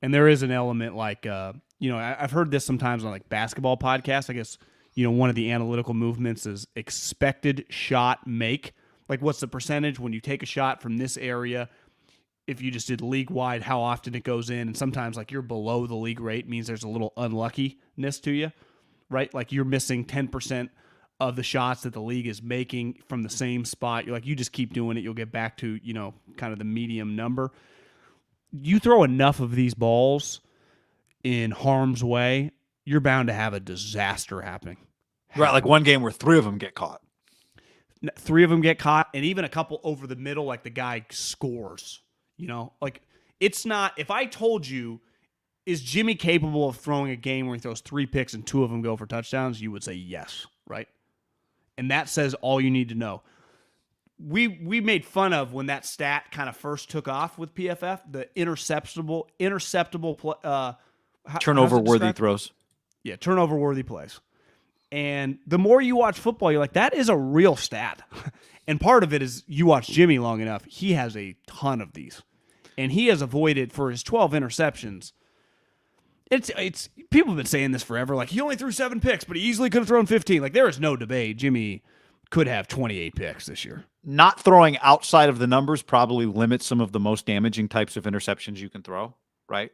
And there is an element like, I've heard this sometimes on like basketball podcasts. I guess, one of the analytical movements is expected shot make. Like what's the percentage when you take a shot from this area? If you just did league wide, how often it goes in. And sometimes like you're below the league rate means there's a little unluckiness to you, right? Like you're missing 10% of the shots that the league is making from the same spot. You're like, you just keep doing it. You'll get back to, kind of the medium number. You throw enough of these balls in harm's way, you're bound to have a disaster happening. Right, like one game where 3 of them get caught. 3 of them get caught, and even a couple over the middle, like the guy scores. Like it's not. If I told you, is Jimmy capable of throwing a game where he throws 3 picks and 2 of them go for touchdowns? You would say yes, right? And that says all you need to know. We made fun of when that stat kind of first took off with PFF, the interceptable turnover-worthy throws. Yeah, turnover-worthy plays. And the more you watch football, you're like, that is a real stat. And part of it is you watch Jimmy long enough. He has a ton of these. And he has avoided, for his 12 interceptions, it's people have been saying this forever. Like, he only threw 7 picks, but he easily could have thrown 15. Like, there is no debate. Jimmy could have 28 picks this year. Not throwing outside of the numbers probably limits some of the most damaging types of interceptions you can throw, right?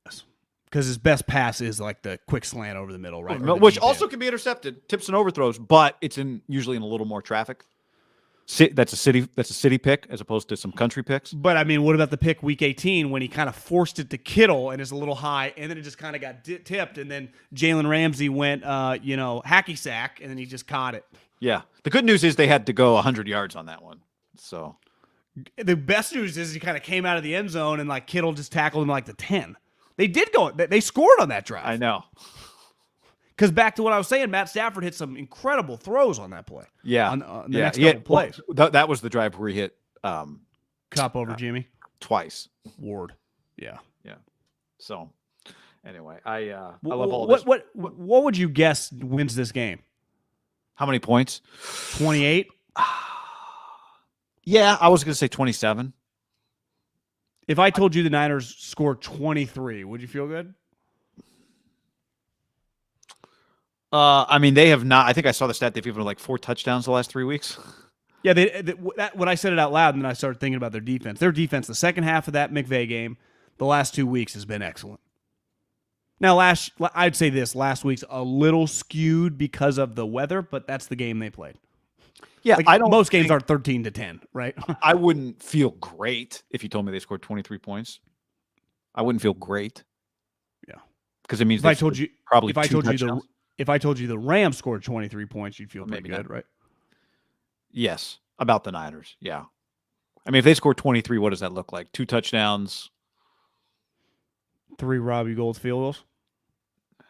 Yes. Because his best pass is like the quick slant over the middle, right? Which also can be intercepted, tips and overthrows, but it's usually in a little more traffic. That's a city pick as opposed to some country picks. But I mean, what about the pick week 18 when he kind of forced it to Kittle and is a little high, and then it just kind of got tipped, and then Jalen Ramsey went, hacky sack, and then he just caught it. Yeah. The good news is they had to go 100 yards on that one. So the best news is he kind of came out of the end zone and like Kittle just tackled him like the 10. They did go. They scored on that drive. I know. Because back to what I was saying, Matt Stafford hit some incredible throws on that play. Yeah. On the next couple plays. Well, that was the drive where he hit Cup over Jimmy. Twice. Ward. Yeah. Yeah. So anyway, I love all this. What would you guess wins this game? How many points? 28? Yeah, I was going to say 27. If I told you the Niners scored 23, would you feel good? I mean, they have not. I think I saw the stat. They've given like 4 touchdowns the last 3 weeks. Yeah, when I said it out loud, and then I started thinking about their defense. Their defense, the second half of that McVay game, the last 2 weeks has been excellent. Now, I'd say this: last week's a little skewed because of the weather, but that's the game they played. Yeah, like, most games are 13-10, right? I wouldn't feel great if you told me they scored 23 points. I wouldn't feel great. Yeah, because it means if I told you touchdowns. If I told you the Rams scored 23 points, you'd feel pretty good, right? Yes, about the Niners. Yeah, I mean, if they scored 23, what does that look like? 2 touchdowns, 3 Robbie Gould field goals.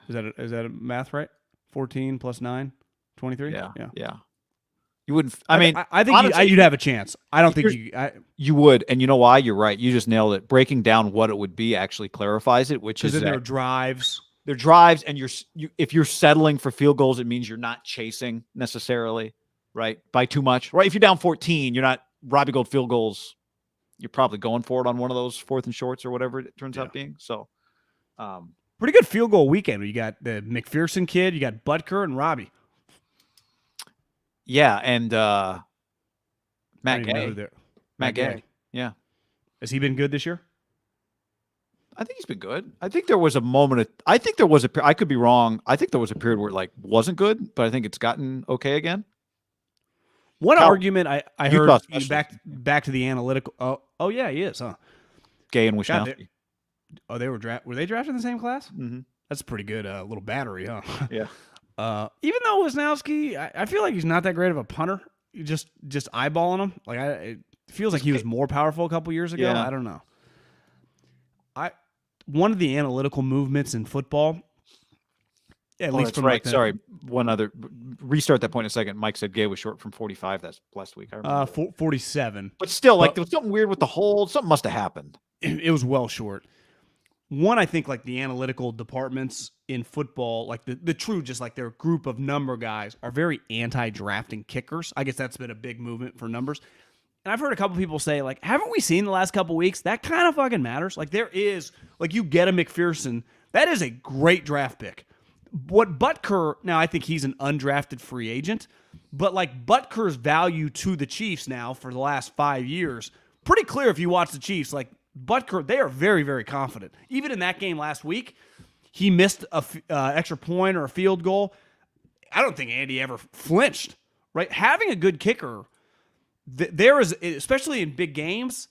Is that a math right? 14 plus 9, 23. Yeah. You wouldn't. I mean, I think honestly, you'd have a chance. I don't think you would, and you know why? You're right. You just nailed it. Breaking down what it would be actually clarifies it, which is because there are drives. They're drives, and if you're settling for field goals, it means you're not chasing necessarily. right? By too much, right? If you're down 14, you're not Robbie Gold field goals. You're probably going for it on one of those 4th and shorts or whatever it turns out being. So, pretty good field goal weekend. You got the McPherson kid, you got Butker and Robbie. Yeah, and Matt Gay. Matt Gay. Yeah. Has he been good this year? I think he's been good. I think there was a moment. I could be wrong. I think there was a period where it like wasn't good, but I think it's gotten okay again. One argument I heard back to the analytical. Oh yeah, he is, huh? Gay and Wisnowski. Were they drafted in the same class? Mm-hmm. That's a pretty good little battery, huh? Yeah. Even though Wisnowski, I feel like he's not that great of a punter. You just eyeballing him. Like it feels like he was more powerful a couple years ago. Yeah. I don't know. One of the analytical movements in football, at least from right. Sorry, one other. Restart that point in a second. Mike said Gay was short from 45. That's last week. I remember. 47. But still, like there was something weird with the hold. Something must have happened. It was well short. One, I think, like the analytical departments in football, like the true, just like their group of number guys, are very anti-drafting kickers. I guess that's been a big movement for numbers. And I've heard a couple people say, like, haven't we seen the last couple weeks? That kind of fucking matters. Like, there is, like, you get a McPherson. That is a great draft pick. What Butker, now I think he's an undrafted free agent, but like Butker's value to the Chiefs now for the last 5 years, pretty clear if you watch the Chiefs. Like, Butker, they are very, very confident. Even in that game last week, he missed a extra point or a field goal. I don't think Andy ever flinched, right? Having a good kicker, there is, especially in big games,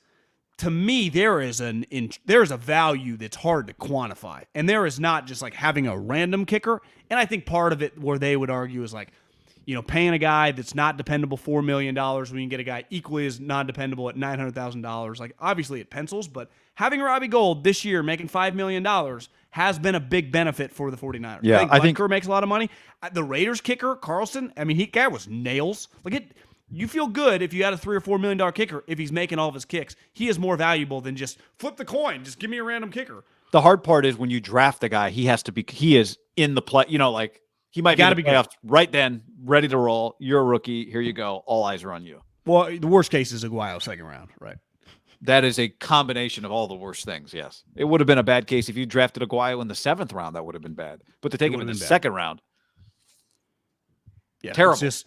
to me, there is a value that's hard to quantify. And there is not just like having a random kicker. And I think part of it where they would argue is like, you know, paying a guy that's not dependable $4 million when you can get a guy equally as non-dependable at $900,000. Like, obviously it pencils, but having Robbie Gold this year making $5 million has been a big benefit for the 49ers. Yeah, I think Butker makes a lot of money. The Raiders kicker, Carlson, I mean, guy was nails. Like, you feel good if you got a $3 or $4 million kicker if he's making all of his kicks. He is more valuable than just flip the coin. Just give me a random kicker. The hard part is when you draft a guy, he is in the play. You know, like he might be in the playoffs right then, ready to roll. You're a rookie. Here you go. All eyes are on you. Well, the worst case is Aguayo second round, right? That is a combination of all the worst things. Yes, it would have been a bad case if you drafted Aguayo in the 7th round. That would have been bad. But to take him in the 2nd round, yeah, terrible. It's just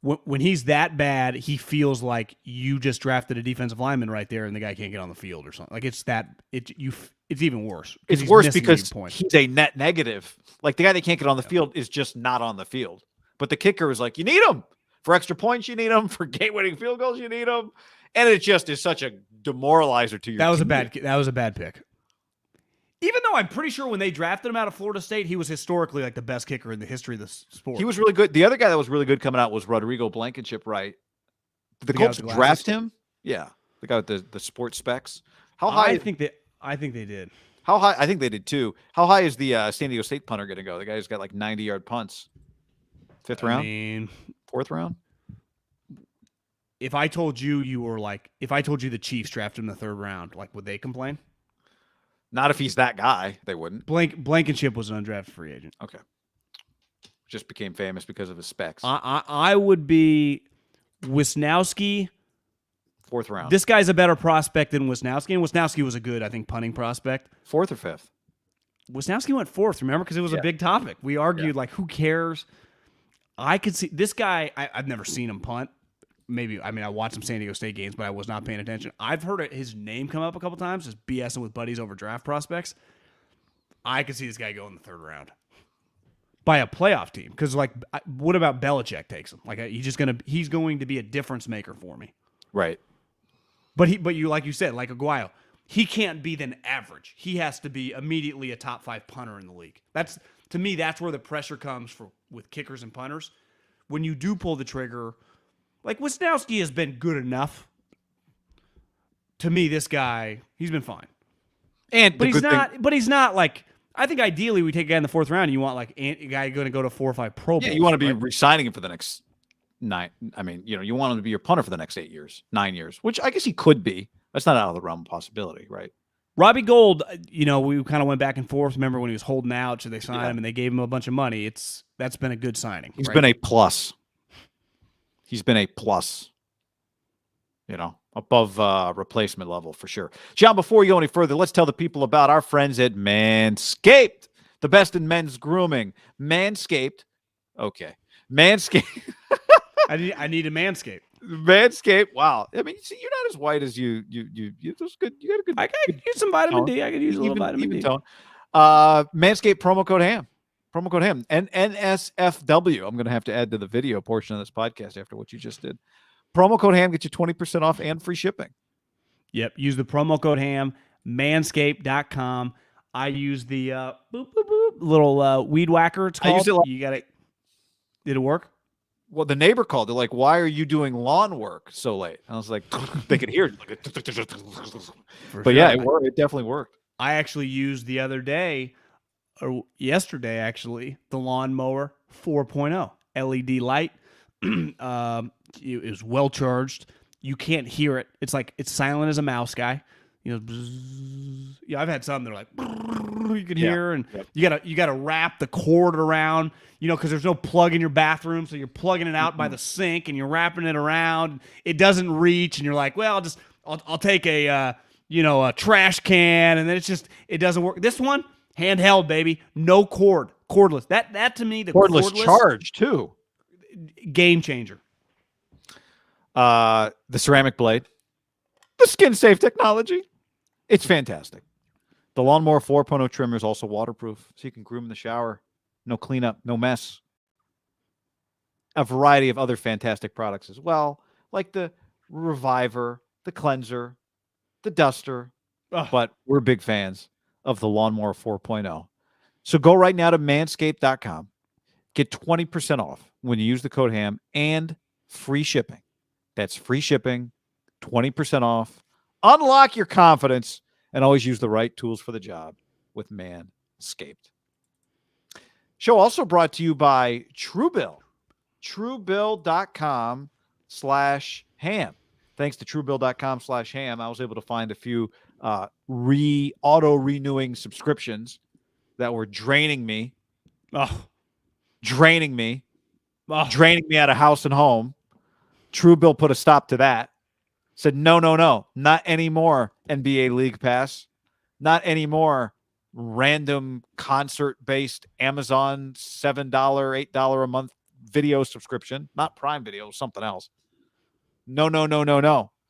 when he's that bad, he feels like you just drafted a defensive lineman right there, and the guy can't get on the field or something. Like it's even worse. It's worse because he's a net negative. Like the guy that can't get on the field is just not on the field. But the kicker is like, you need him for extra points. You need him for game-winning field goals. You need him, and it just is such a demoralizer to your. That was a bad pick. Even though I'm pretty sure when they drafted him out of Florida State, he was historically like the best kicker in the history of the sport. He was really good. The other guy that was really good coming out was Rodrigo Blankenship, right? Did the Colts draft him? Yeah, the guy with the sports specs. How high? I think they did. How high? I think they did too. How high is the San Diego State punter going to go? The guy who's got like 90-yard punts. 5th round? I mean, 4th round? If I told you the Chiefs drafted him in the 3rd round, like, would they complain? Not if he's that guy. They wouldn't. Blankenship was an undrafted free agent. Okay. Just became famous because of his specs. I would be Wisnowski. 4th round. This guy's a better prospect than Wisnowski, and Wisnowski was a good, I think, punting prospect. 4th or 5th? Wisnowski went 4th, remember? Because it was a big topic. We argued, like, who cares? I could see this guy. I've never seen him punt. I watched some San Diego State games, but I was not paying attention. I've heard his name come up a couple times, just BSing with buddies over draft prospects. I could see this guy go in the 3rd round by a playoff team. Because, like, what about Belichick takes him? Like, he's going to be a difference maker for me. Right. But you, like you said, like Aguayo, he can't be then average. He has to be immediately a top 5 punter in the league. To me, that's where the pressure comes with kickers and punters. When you do pull the trigger, like Wisnowski has been good enough. To me, this guy, he's been fine. But he's not like, I think ideally we take a guy in the 4th round and you want like a guy going to go to 4 or 5 Pro Bowls. Yeah, you want to be re-signing him for the next 9. I mean, you want him to be your punter for the next 9 years, which I guess he could be. That's not out of the realm of possibility, right? Robbie Gold, we kind of went back and forth. Remember when he was holding out, should they sign him, and they gave him a bunch of money? That's been a good signing. He's been a plus. he's been a plus, above replacement level for sure. John, before we go any further, let's tell the people about our friends at Manscaped, the best in men's grooming. Manscaped. Okay. Manscaped. I need a Manscaped. Manscaped. Wow. I mean, see, you're not as white as you. That's good. You got a good. I could use some vitamin D. I could use a little vitamin D. Tone. Manscaped promo code HAM. Promo code HAM. And NSFW. I'm going to have to add to the video portion of this podcast after what you just did. Promo code HAM gets you 20% off and free shipping. Yep. Use the promo code HAM. Manscaped.com. I use the boop, boop, boop, little weed whacker. It's called. I used it. You got it. Did it work? Well, the neighbor called. They're like, "Why are you doing lawn work so late?" I was like, "They could hear it." But yeah, it worked. It definitely worked. I actually used the other day, or yesterday actually, the lawnmower 4.0 LED light. It was well charged. You can't hear it. It's silent as a mouse, guy. Bzzz. Yeah, I've had some that are like you can hear, and you gotta wrap the cord around, because there's no plug in your bathroom, so you're plugging it out by the sink and you're wrapping it around. It doesn't reach, and you're like, well, I'll take a trash can, and then it doesn't work. This one, handheld, baby, no cord, cordless. That to me, the cordless charge too, game changer. The ceramic blade, the skin safe technology. It's fantastic. The Lawnmower 4.0 trimmer is also waterproof, so you can groom in the shower. No cleanup, no mess. A variety of other fantastic products as well, like the Reviver, the Cleanser, the Duster. But we're big fans of the Lawnmower 4.0. So go right now to manscaped.com. Get 20% off when you use the code HAM and free shipping. That's free shipping, 20% off. Unlock your confidence and always use the right tools for the job with Manscaped. Show also brought to you by Truebill. Truebill.com/ham. Thanks to Truebill.com/ham, I was able to find a few auto-renewing subscriptions that were draining me. Draining me out of house and home. Truebill put a stop to that. Said, no, not anymore, NBA League Pass. Not anymore, random concert-based Amazon $7, $8 a month video subscription. Not Prime Video, something else. No.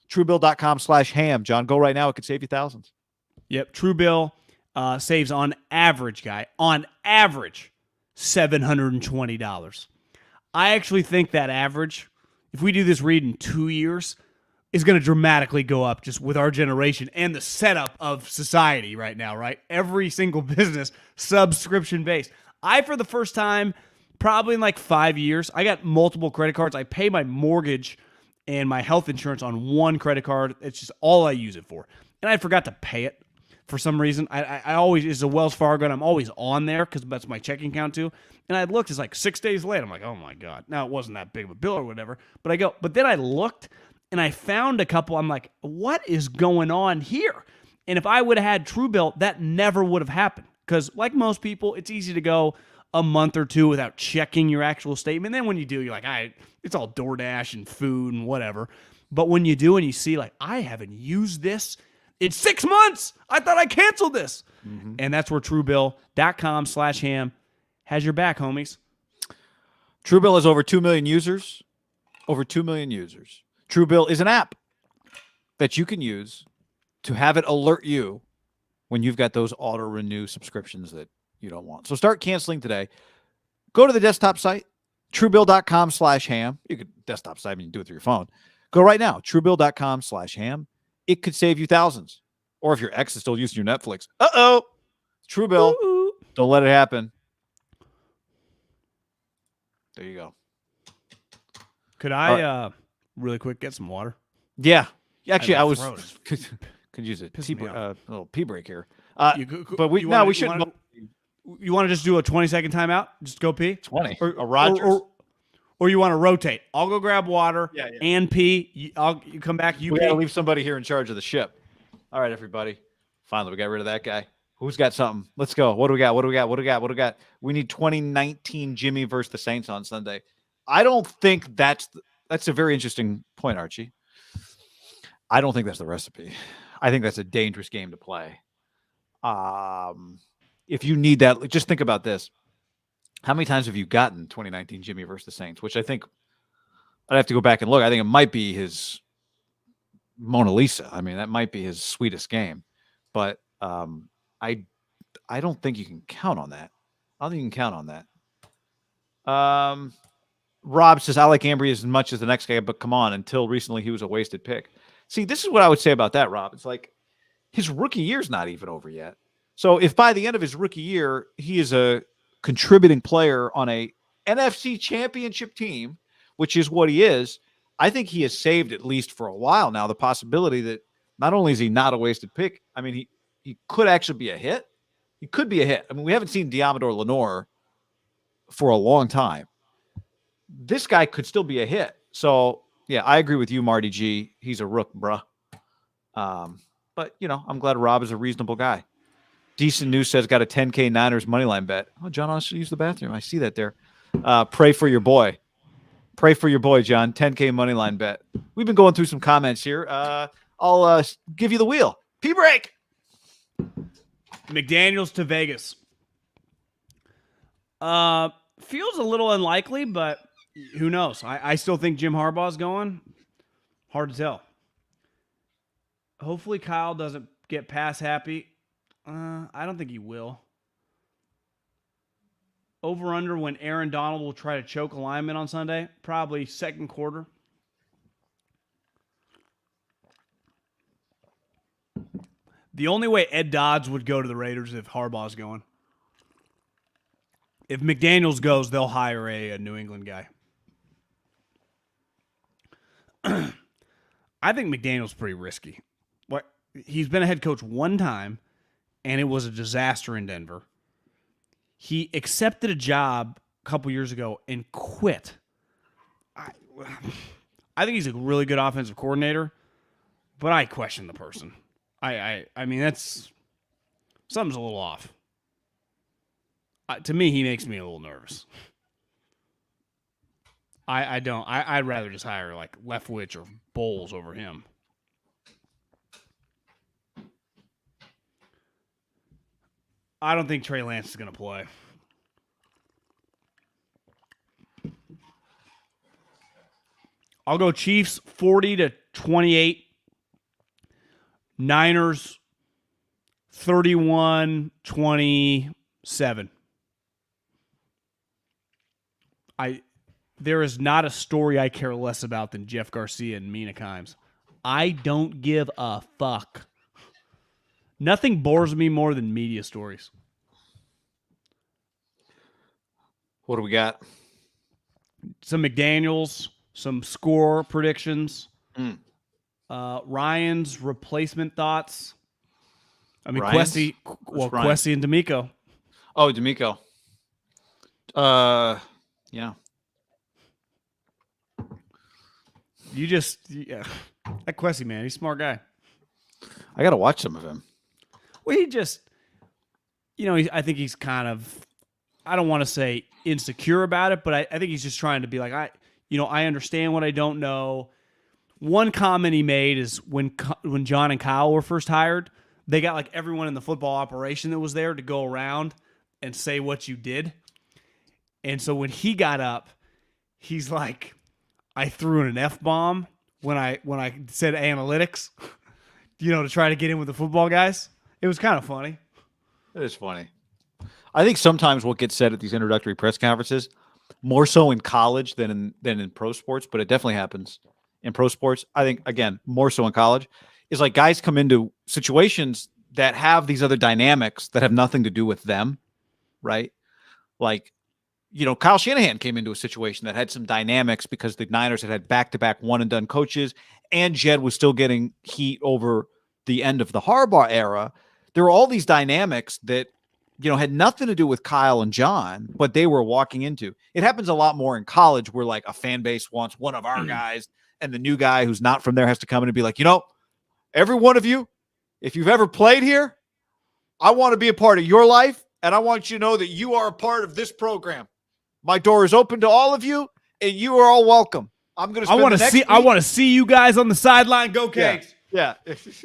Truebill.com/ham. John, go right now. It could save you thousands. Yep. Truebill saves on average, $720. I actually think that average, if we do this read in 2 years, is going to dramatically go up just with our generation and the setup of society right now, right? Every single business subscription-based. I, for the first time, probably in like 5 years, I got multiple credit cards. I pay my mortgage and my health insurance on one credit card. It's just all I use it for. And I forgot to pay it for some reason. I always, it's a Wells Fargo, and I'm always on there because that's my checking account too. And I looked, it's like 6 days late. I'm like, oh my God. Now, it wasn't that big of a bill or whatever. But then I looked, and I found a couple. I'm like, what is going on here? And if I would have had Truebill, that never would have happened. Because like most people, it's easy to go a month or two without checking your actual statement. Then when you do, you're like, it's all DoorDash and food and whatever. But when you do and you see, like, I haven't used this in 6 months. I thought I canceled this. Mm-hmm. And that's where Truebill.com/ham has your back, homies. Truebill has over 2 million users. Over 2 million users. Truebill is an app that you can use to have it alert you when you've got those auto-renew subscriptions that you don't want. So start canceling today. Go to the desktop site, Truebill.com/ham. You could desktop site, you can do it through your phone. Go right now, Truebill.com/ham. It could save you thousands. Or if your ex is still using your Netflix, Truebill. Ooh. Don't let it happen. There you go. Could I really quick get some water? Yeah. Actually, I was could use a little pee break here. But we shouldn't. You want to just do a 20-second timeout? Just go pee? 20. Or Rogers. Or you want to rotate? I'll go grab water and pee. You come back. We got to leave somebody here in charge of the ship. All right, everybody. Finally, we got rid of that guy. Who's got something? Let's go. What do we got? We need 2019 Jimmy versus the Saints on Sunday. I don't think that's That's a very interesting point, Archie. I don't think that's the recipe. I think that's a dangerous game to play. If you need that, just think about this. How many times have you gotten 2019 Jimmy versus the Saints? Which I think I'd have to go back and look. I think it might be his Mona Lisa. I mean, that might be his sweetest game. But I don't think you can count on that. I don't think you can count on that. Rob says, I like Ambry as much as the next guy, but come on, until recently he was a wasted pick. See, this is what I would say about that, Rob. It's like his rookie year's not even over yet. So if by the end of his rookie year, he is a contributing player on a NFC championship team, which is what he is, I think he has saved, at least for a while now, the possibility that not only is he not a wasted pick, I mean, he could actually be a hit. He could be a hit. I mean, we haven't seen Diamador Lenore for a long time. This guy could still be a hit. So, yeah, I agree with you, Marty G. He's a rook, bruh. But, I'm glad Rob is a reasonable guy. Decent News says got a 10K Niners moneyline bet. Oh, John wants to use the bathroom. I see that there. Pray for your boy. Pray for your boy, John. 10K moneyline bet. We've been going through some comments here. I'll give you the wheel. P-break. McDaniels to Vegas. Feels a little unlikely, but who knows? I still think Jim Harbaugh's going. Hard to tell. Hopefully Kyle doesn't get pass happy. I don't think he will. Over under when Aaron Donald will try to choke a lineman on Sunday. Probably second quarter. The only way Ed Dodds would go to the Raiders if Harbaugh's going. If McDaniels goes, they'll hire a New England guy. I think McDaniels pretty risky. He's been a head coach one time, and it was a disaster in Denver. He accepted a job a couple years ago and quit. I think he's a really good offensive coordinator, but I question the person. I mean, that's something's a little off. To me, he makes me a little nervous. I don't. I'd rather just hire like Leftwich or Bowles over him. I don't think Trey Lance is going to play. I'll go Chiefs 40-28. Niners 31-27. There is not a story I care less about than Jeff Garcia and Mina Kimes. I don't give a fuck. Nothing bores me more than media stories. What do we got? Some McDaniels, some score predictions. Ryan's replacement thoughts. I mean, Kwesi and D'Amico. Oh, D'Amico. Yeah. That Kwesi, man, he's a smart guy. I got to watch some of him. Well, he just, I think he's kind of, I don't want to say insecure about it, but I think he's just trying to be like, I understand what I don't know. One comment he made is when John and Kyle were first hired, they got like everyone in the football operation that was there to go around and say what you did. And so when he got up, he's like, I threw in an F-bomb when I said analytics, to try to get in with the football guys. It was kind of funny. It is funny. I think sometimes what gets said at these introductory press conferences, more so in college than in pro sports, but it definitely happens in pro sports. I think, again, more so in college, is like guys come into situations that have these other dynamics that have nothing to do with them, right? Like, Kyle Shanahan came into a situation that had some dynamics because the Niners had back-to-back one-and-done coaches, and Jed was still getting heat over the end of the Harbaugh era. There were all these dynamics that, had nothing to do with Kyle and John, but they were walking into. It happens a lot more in college where, like, a fan base wants one of our guys, and the new guy who's not from there has to come in and be like, every one of you, if you've ever played here, I want to be a part of your life, and I want you to know that you are a part of this program. My door is open to all of you, and you are all welcome. I'm going to I spend want the to next see. week. I want to see you guys on the sideline. Go Canes. Yeah.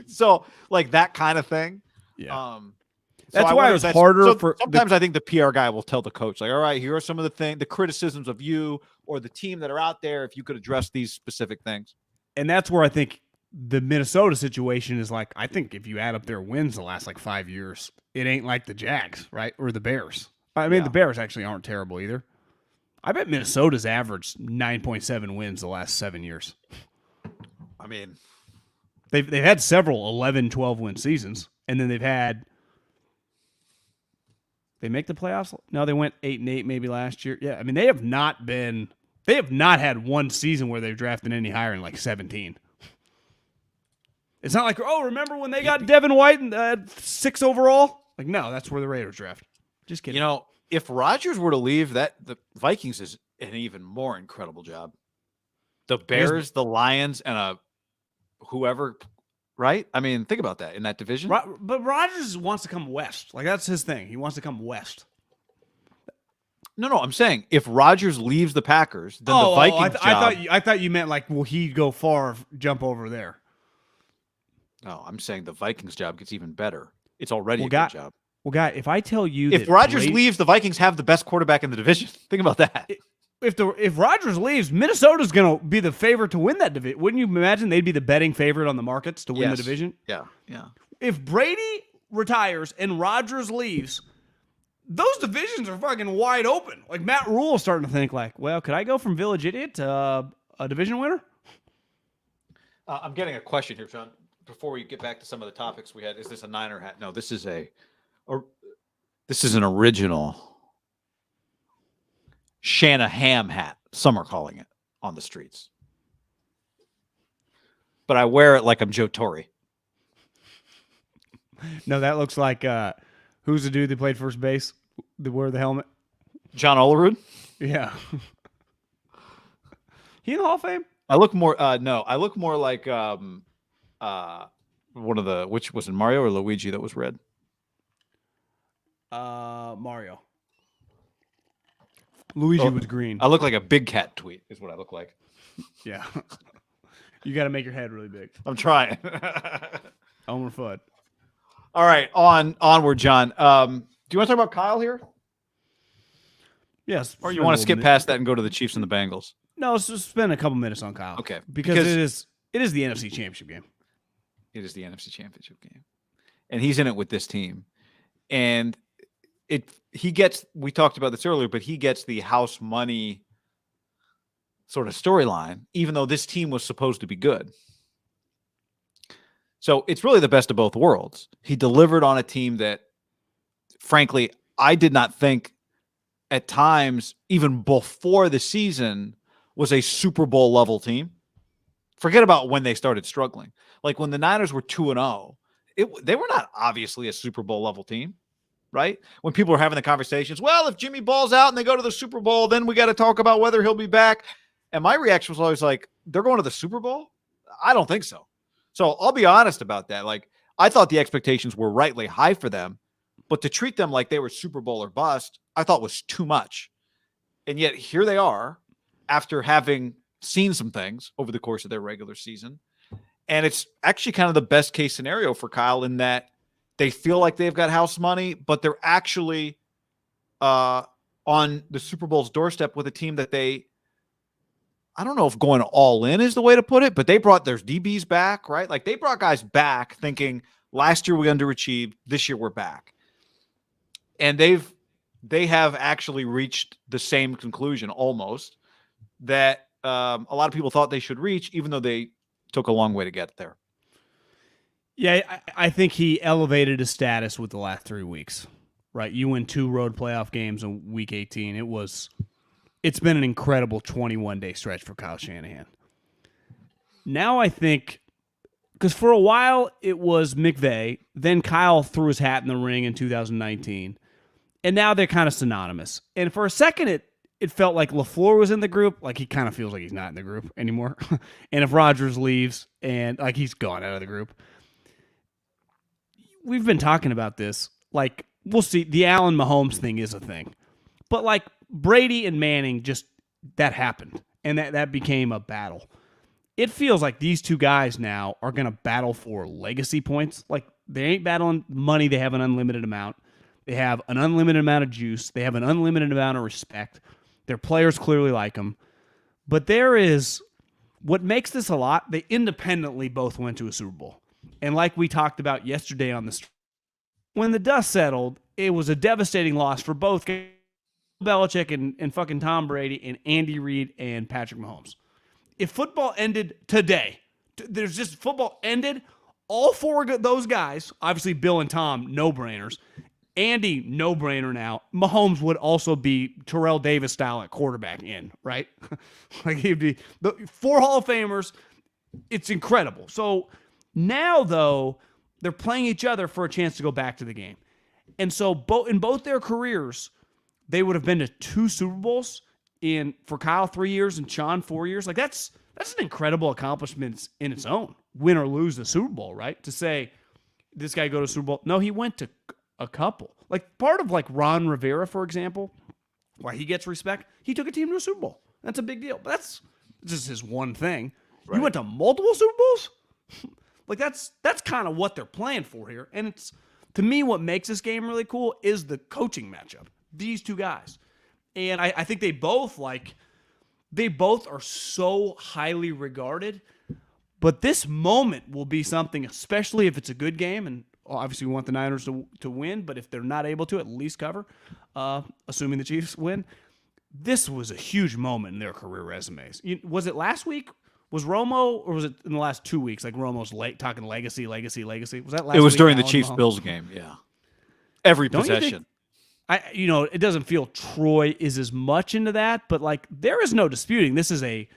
So like that kind of thing. Yeah. Um, so That's I why it wonder was if that's harder so for the. sometimes I think the PR guy will tell the coach, like, all right, here are some of the criticisms of you or the team that are out there. If you could address these specific things. And that's where I think the Minnesota situation is like. I think if you add up their wins the last like 5 years, it ain't like the Jags, right, or the Bears. I mean, Yeah. the Bears actually aren't terrible either. I bet Minnesota's averaged 9.7 wins the last 7 years. I mean, They've had several 11, 12 win seasons, and then they make the playoffs. No, they went 8-8 maybe last year. Yeah, I mean they have not had one season where they've drafted any higher than like 17. It's not like, oh, remember when they got Devin White and 6 overall? Like, no, that's where the Raiders draft. Just kidding. if Rodgers were to leave, the Vikings is an even more incredible job. The Bears, the Lions, and whoever, right? I mean, think about that in that division. But Rodgers wants to come west. Like, that's his thing. He wants to come west. No, I'm saying if Rodgers leaves the Packers, then the Vikings job. I thought you meant like, will he go far, jump over there? No, I'm saying the Vikings job gets even better. It's already a good job. Well, guy, if I tell you if Rodgers leaves, the Vikings have the best quarterback in the division. Think about that. If Rodgers leaves, Minnesota's going to be the favorite to win that division. Wouldn't you imagine they'd be the betting favorite on the markets to win the division? Yeah. If Brady retires and Rodgers leaves, those divisions are fucking wide open. Like Matt Rule's starting to think like, well, could I go from Village Idiot to a division winner? I'm getting a question here, John. Before we get back to some of the topics we had, is this a Niner hat? No, this is an original Shanahan hat. Some are calling it on the streets, but I wear it like I'm Joe Torre. No, that looks like who's the dude that played first base? That wore the helmet? John Olerud? Yeah. He in the Hall of Fame? I look more I look more like one of the, which was in Mario or Luigi that was red? Mario. Luigi was green. I look like a Big Cat tweet is what I look like. Yeah. You got to make your head really big. I'm trying. Elmer Fudd. All right, onward, John. Do you want to talk about Kyle here? Yes. Or you want to skip past that and go to the Chiefs and the Bengals? No, let's just spend a couple minutes on Kyle. Okay. Because it is the NFC Championship game. It is the NFC Championship game. And he's in it with this team. And we talked about this earlier, but he gets the house money sort of storyline, even though this team was supposed to be good. So it's really the best of both worlds. He delivered on a team that, frankly, I did not think at times, even before the season, was a Super Bowl level team. Forget about when they started struggling. Like when the Niners were 2-0, they were not obviously a Super Bowl level team, right? When people were having the conversations, well, if Jimmy Ball's out and they go to the Super Bowl, then we got to talk about whether he'll be back. And my reaction was always like, they're going to the Super Bowl? I don't think so. So I'll be honest about that. Like, I thought the expectations were rightly high for them, but to treat them like they were Super Bowl or bust, I thought was too much. And yet here they are after having seen some things over the course of their regular season. And it's actually kind of the best case scenario for Kyle in that they feel like they've got house money, but they're actually on the Super Bowl's doorstep with a team that I don't know if going all in is the way to put it, but they brought their DBs back, right? Like they brought guys back thinking last year we underachieved, this year we're back. And they have actually reached the same conclusion almost that a lot of people thought they should reach, even though they took a long way to get there. Yeah, I think he elevated his status with the last 3 weeks, right? You win 2 road playoff games in week 18. It's been an incredible 21-day stretch for Kyle Shanahan. Now I think, because for a while it was McVay, then Kyle threw his hat in the ring in 2019, and now they're kind of synonymous. And for a second it felt like LaFleur was in the group, like he kind of feels like he's not in the group anymore. And if Rodgers leaves, and like he's gone out of the group. We've been talking about this. Like, we'll see. The Allen Mahomes thing is a thing. But like Brady and Manning, just that happened. and that became a battle. It feels like these two guys now are going to battle for legacy points. Like, they ain't battling money. They have an unlimited amount. They have an unlimited amount of juice. They have an unlimited amount of respect. Their players clearly like them. But there is what makes this a lot. They independently both went to a Super Bowl. And like we talked about yesterday on the stream, when the dust settled, it was a devastating loss for both Belichick and fucking Tom Brady and Andy Reid and Patrick Mahomes. If football ended today, there's just football ended, all four of those guys, obviously Bill and Tom, no-brainers. Andy, no-brainer now. Mahomes would also be Terrell Davis style at quarterback in, right? Like, he'd be the 4 Hall of Famers. It's incredible. So now, though, they're playing each other for a chance to go back to the game. And so in both their careers, they would have been to 2 Super Bowls. For Kyle 3 years and Sean 4 years. Like, that's an incredible accomplishment in its own. Win or lose the Super Bowl, right? To say this guy go to Super Bowl. No, he went to a couple. Like, part of like Ron Rivera, for example, why he gets respect, he took a team to a Super Bowl. That's a big deal. But that's just his one thing. Right. You went to multiple Super Bowls? Like, that's kind of what they're playing for here. And it's, to me, what makes this game really cool is the coaching matchup. These two guys. And I think they both are so highly regarded. But this moment will be something, especially if it's a good game, and obviously we want the Niners to win, but if they're not able to, at least cover, assuming the Chiefs win. This was a huge moment in their career resumes. Was it last week? Was Romo, or was it in the last 2 weeks? Like, Romo's talking legacy. Was that last week? It was during the Chiefs-Bills game, yeah. Every possession. It doesn't feel Troy is as much into that, but like, there is no disputing this is a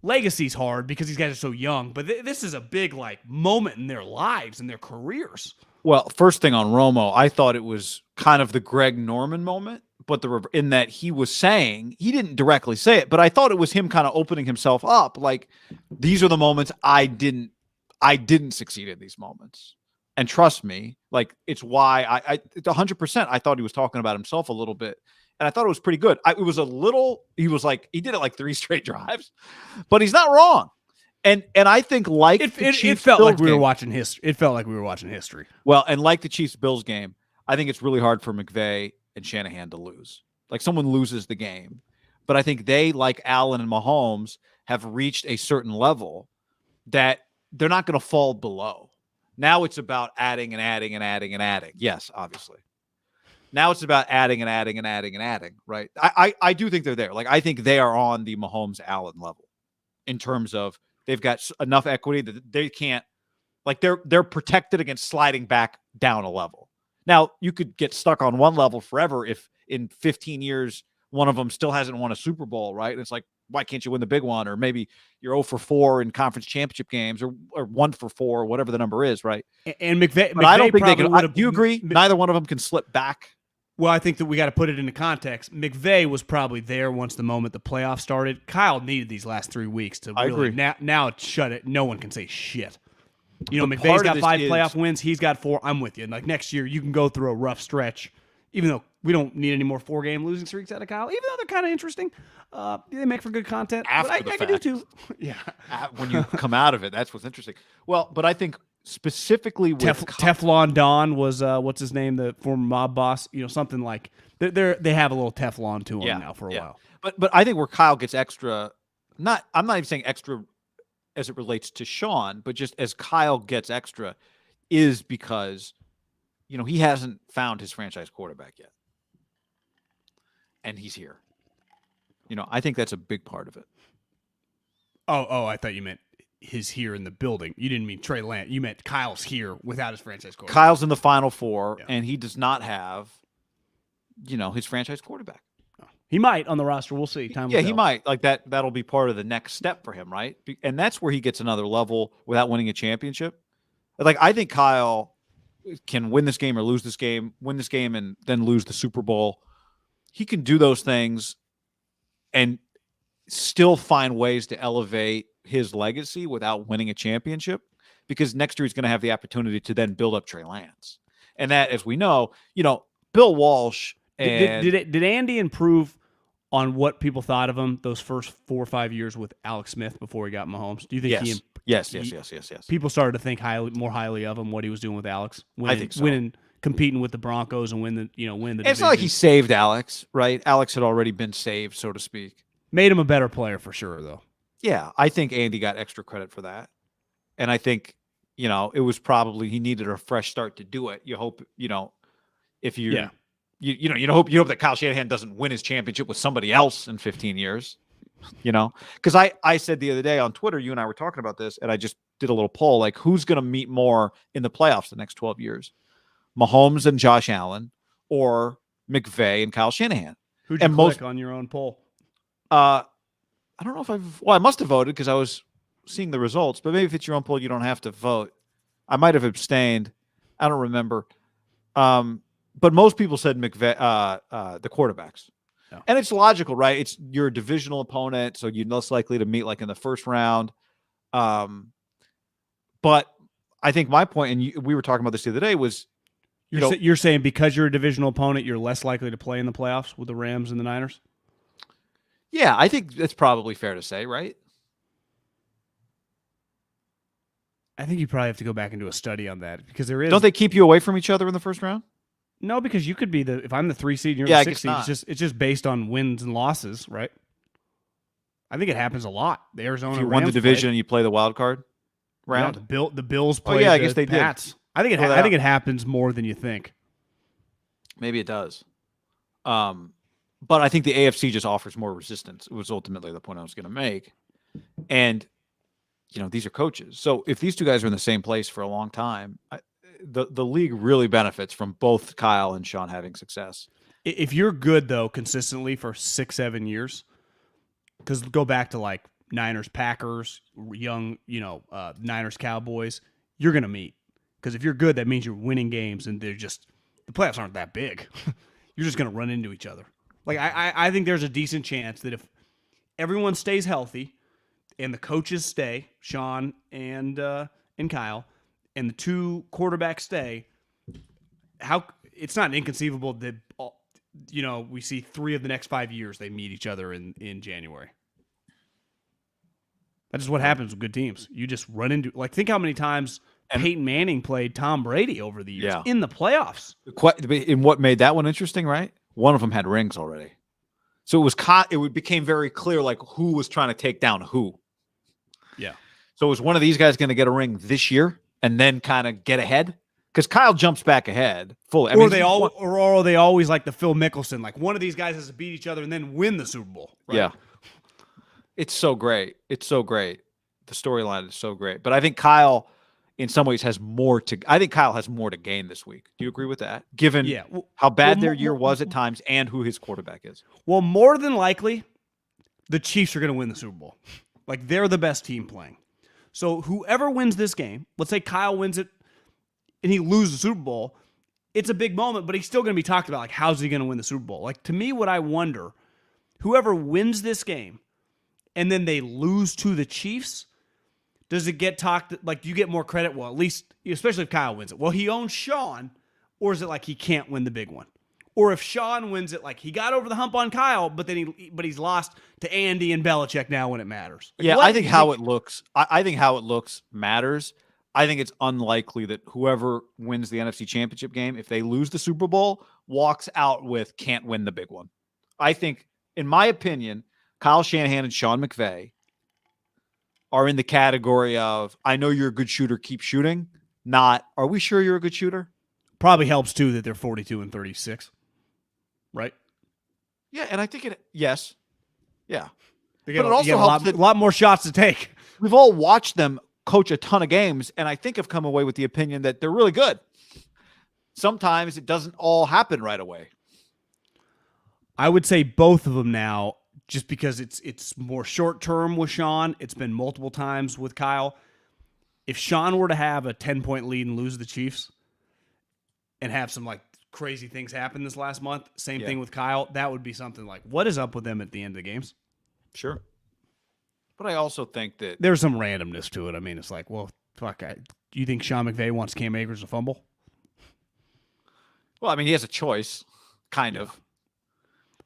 legacy's hard because these guys are so young, but this is a big like moment in their lives and their careers. Well, first thing on Romo, I thought it was kind of the Greg Norman moment, but in that he was saying, he didn't directly say it, but I thought it was him kind of opening himself up. Like, these are the moments I didn't succeed in these moments. And trust me, like, it's why I 100%, I thought he was talking about himself a little bit. And I thought it was pretty good. He did it like 3 straight drives, but he's not wrong. And I think like it felt like we were watching history. It felt like we were watching history. Well, and like the Chiefs-Bills game, I think it's really hard for McVay and Shanahan to lose. Like, someone loses the game. But I think they, like Allen and Mahomes, have reached a certain level that they're not going to fall below. Now it's about adding and adding and adding and adding. Yes, obviously. Now it's about adding and adding and adding and adding, right? I do think they're there. Like, I think they are on the Mahomes-Allen level in terms of they've got enough equity that they can't, like, they're protected against sliding back down a level. Now, you could get stuck on one level forever if in 15 years one of them still hasn't won a Super Bowl, right? And it's like, why can't you win the big one? Or maybe you're 0 for 4 in conference championship games, or 1 for 4, whatever the number is, right? And McVay, I don't think they can. Do you agree? Neither one of them can slip back. Well, I think that we got to put it into context. McVay was probably there once the moment the playoffs started. Kyle needed these last 3 weeks to really. Now it's shut it. No one can say shit. McVay's got 5 playoff wins. He's got 4. I'm with you. Like, next year, you can go through a rough stretch, even though we don't need any more 4-game losing streaks out of Kyle, even though they're kind of interesting. They make for good content. After I can do too. Yeah. When you come out of it, that's what's interesting. Well, but I think specifically with Teflon Don was what's his name, the former mob boss. Something like they have a little Teflon to him now for a while. But I think where Kyle gets extra, I'm not even saying extra as it relates to Sean, but just as Kyle gets extra, is because he hasn't found his franchise quarterback yet, and he's here. I think that's a big part of it. Oh, I thought you meant his here in the building. You didn't mean Trey Lance. You meant Kyle's here without his franchise quarterback. Kyle's in the Final Four, and he does not have, his franchise quarterback. He might on the roster. We'll see. Time will tell. He might. Like, that'll be part of the next step for him, right? And that's where he gets another level without winning a championship. Like, I think Kyle can win this game or lose this game, win this game and then lose the Super Bowl. He can do those things and still find ways to elevate his legacy without winning a championship, because next year he's going to have the opportunity to then build up Trey Lance. And that, as we know, Bill Walsh and did Andy improve on what people thought of him those first 4 or 5 years with Alex Smith before he got Mahomes? Do you think Yes. people started to think more highly of him, what he was doing with Alex? I think so. Winning, competing with the Broncos and win the division. It's not like he saved Alex, right? Alex had already been saved, so to speak. Made him a better player for sure, though. Yeah, I think Andy got extra credit for that. And I think, it was probably he needed a fresh start to do it. You hope, if you you hope that Kyle Shanahan doesn't win his championship with somebody else in 15 years. Because I said the other day on Twitter, you and I were talking about this, and I just did a little poll, like who's going to meet more in the playoffs the next 12 years? Mahomes and Josh Allen, or McVay and Kyle Shanahan? Who'd you click on your own poll? I don't know if I must have voted because I was seeing the results, but maybe if it's your own poll, you don't have to vote. I might have abstained. I don't remember. But most people said McVay, the quarterbacks. Yeah. And it's logical, right? It's your divisional opponent, so you're less likely to meet like in the first round. But I think my point, and we were talking about this the other day, was you're saying because you're a divisional opponent, you're less likely to play in the playoffs with the Rams and the Niners? Yeah, I think that's probably fair to say, right? I think you probably have to go back and do a study on that because there is. Don't they keep you away from each other in the first round? No, because you could be if I'm the 3 seed and you're the 6 seed, it's just based on wins and losses, right? I think it happens a lot. The Arizona if you Rams won the division and you play the wild card round. Yeah, the Bills play. I guess they Pats. did. I think it happens more than you think. Maybe it does. But I think the AFC just offers more resistance. It was ultimately the point I was going to make. And these are coaches. So if these two guys are in the same place for a long time, the league really benefits from both Kyle and Sean having success. If you're good, though, consistently for 6-7 years, because go back to like Niners, Packers, young, Niners, Cowboys, you're going to meet. Because if you're good, that means you're winning games, and the playoffs aren't that big. You're just going to run into each other. Like I think there's a decent chance that if everyone stays healthy and the coaches stay, Sean and Kyle, and the two quarterbacks stay, it's not inconceivable that we see 3 of the next 5 years they meet each other in January. That's just what happens with good teams. You just run into think how many times Peyton Manning played Tom Brady over the years in the playoffs. And what made that one interesting, right? One of them had rings already. So it became very clear like who was trying to take down who. Yeah. So was one of these guys going to get a ring this year and then kind of get ahead? Because Kyle jumps back ahead fully. Or are they always like the Phil Mickelson, like one of these guys has to beat each other and then win the Super Bowl. Right? Yeah. It's so great. It's so great. The storyline is so great. But I think Kyle in some ways has more to gain this week. Do you agree with that? Given how bad their year was at times and who his quarterback is. Well, more than likely, the Chiefs are going to win the Super Bowl. Like, they're the best team playing. So whoever wins this game, let's say Kyle wins it and he loses the Super Bowl, it's a big moment, but he's still going to be talked about, like, how's he going to win the Super Bowl? Like, to me, what I wonder, whoever wins this game and then they lose to the Chiefs, does it get talked, like, do you get more credit? Well, at least, especially if Kyle wins it. Well, he owns Sean, or is it like he can't win the big one? Or if Sean wins it, like he got over the hump on Kyle, but he's lost to Andy and Belichick now when it matters. Like, I think how it looks. I think how it looks matters. I think it's unlikely that whoever wins the NFC Championship game, if they lose the Super Bowl, walks out with can't win the big one. I think, in my opinion, Kyle Shanahan and Sean McVay are in the category of, I know you're a good shooter, keep shooting. Not, are we sure you're a good shooter? Probably helps, too, that they're 42-36. Right? Yeah, and I think yes. Yeah. But it also helps a lot more shots to take. We've all watched them coach a ton of games, and I think I've come away with the opinion that they're really good. Sometimes it doesn't all happen right away. I would say both of them now, just because it's more short-term with Sean. It's been multiple times with Kyle. If Sean were to have a 10-point lead and lose the Chiefs and have some, like, crazy things happen this last month, same thing with Kyle, that would be something like, what is up with them at the end of the games? Sure. But I also think that there's some randomness to it. I mean, it's like, well, fuck, do you think Sean McVay wants Cam Akers to fumble? Well, I mean, he has a choice, kind of.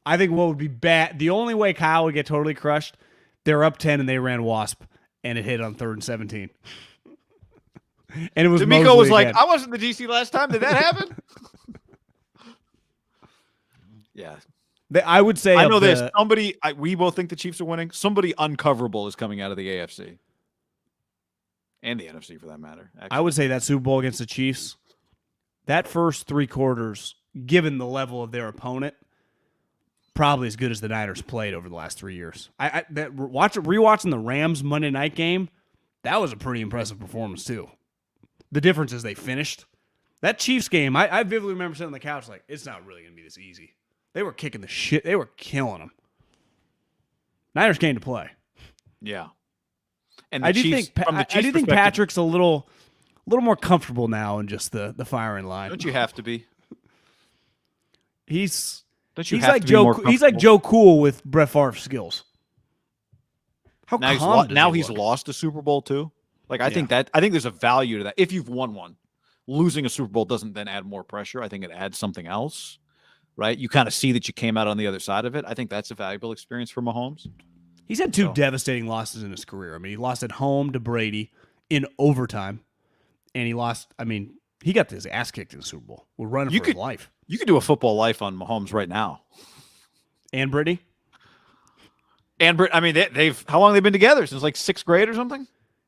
I think what would be bad, the only way Kyle would get totally crushed, they're up 10 and they ran wasp and it hit on 3rd and 17. And it was D'Amico Mosley was like, again. I wasn't the DC last time. Did that happen? Yeah. I would say I know this. We both think the Chiefs are winning. Somebody uncoverable is coming out of the AFC. And the NFC for that matter. Actually. I would say that Super Bowl against the Chiefs, that first 3 quarters, given the level of their opponent, probably as good as the Niners played over the last 3 years. Rewatching the Rams Monday night game, that was a pretty impressive performance too. The difference is they finished. That Chiefs game, I vividly remember sitting on the couch like, it's not really going to be this easy. They were kicking the shit. They were killing them. Niners came to play. Yeah. And I do think Patrick's a little more comfortable now in just the firing line. Don't you have to be? He's like Joe Cool with Brett Favre's skills. How now he's lost a Super Bowl too. Like I think there's a value to that. If you've won one, losing a Super Bowl doesn't then add more pressure. I think it adds something else, right? You kind of see that you came out on the other side of it. I think that's a valuable experience for Mahomes. He's had 2 devastating losses in his career. I mean, he lost at home to Brady in overtime, and he got his ass kicked in the Super Bowl. We're running for his life. You could do a football life on Mahomes right now. And Brady? I mean, they've how long have they been together? Since like 6th grade or something?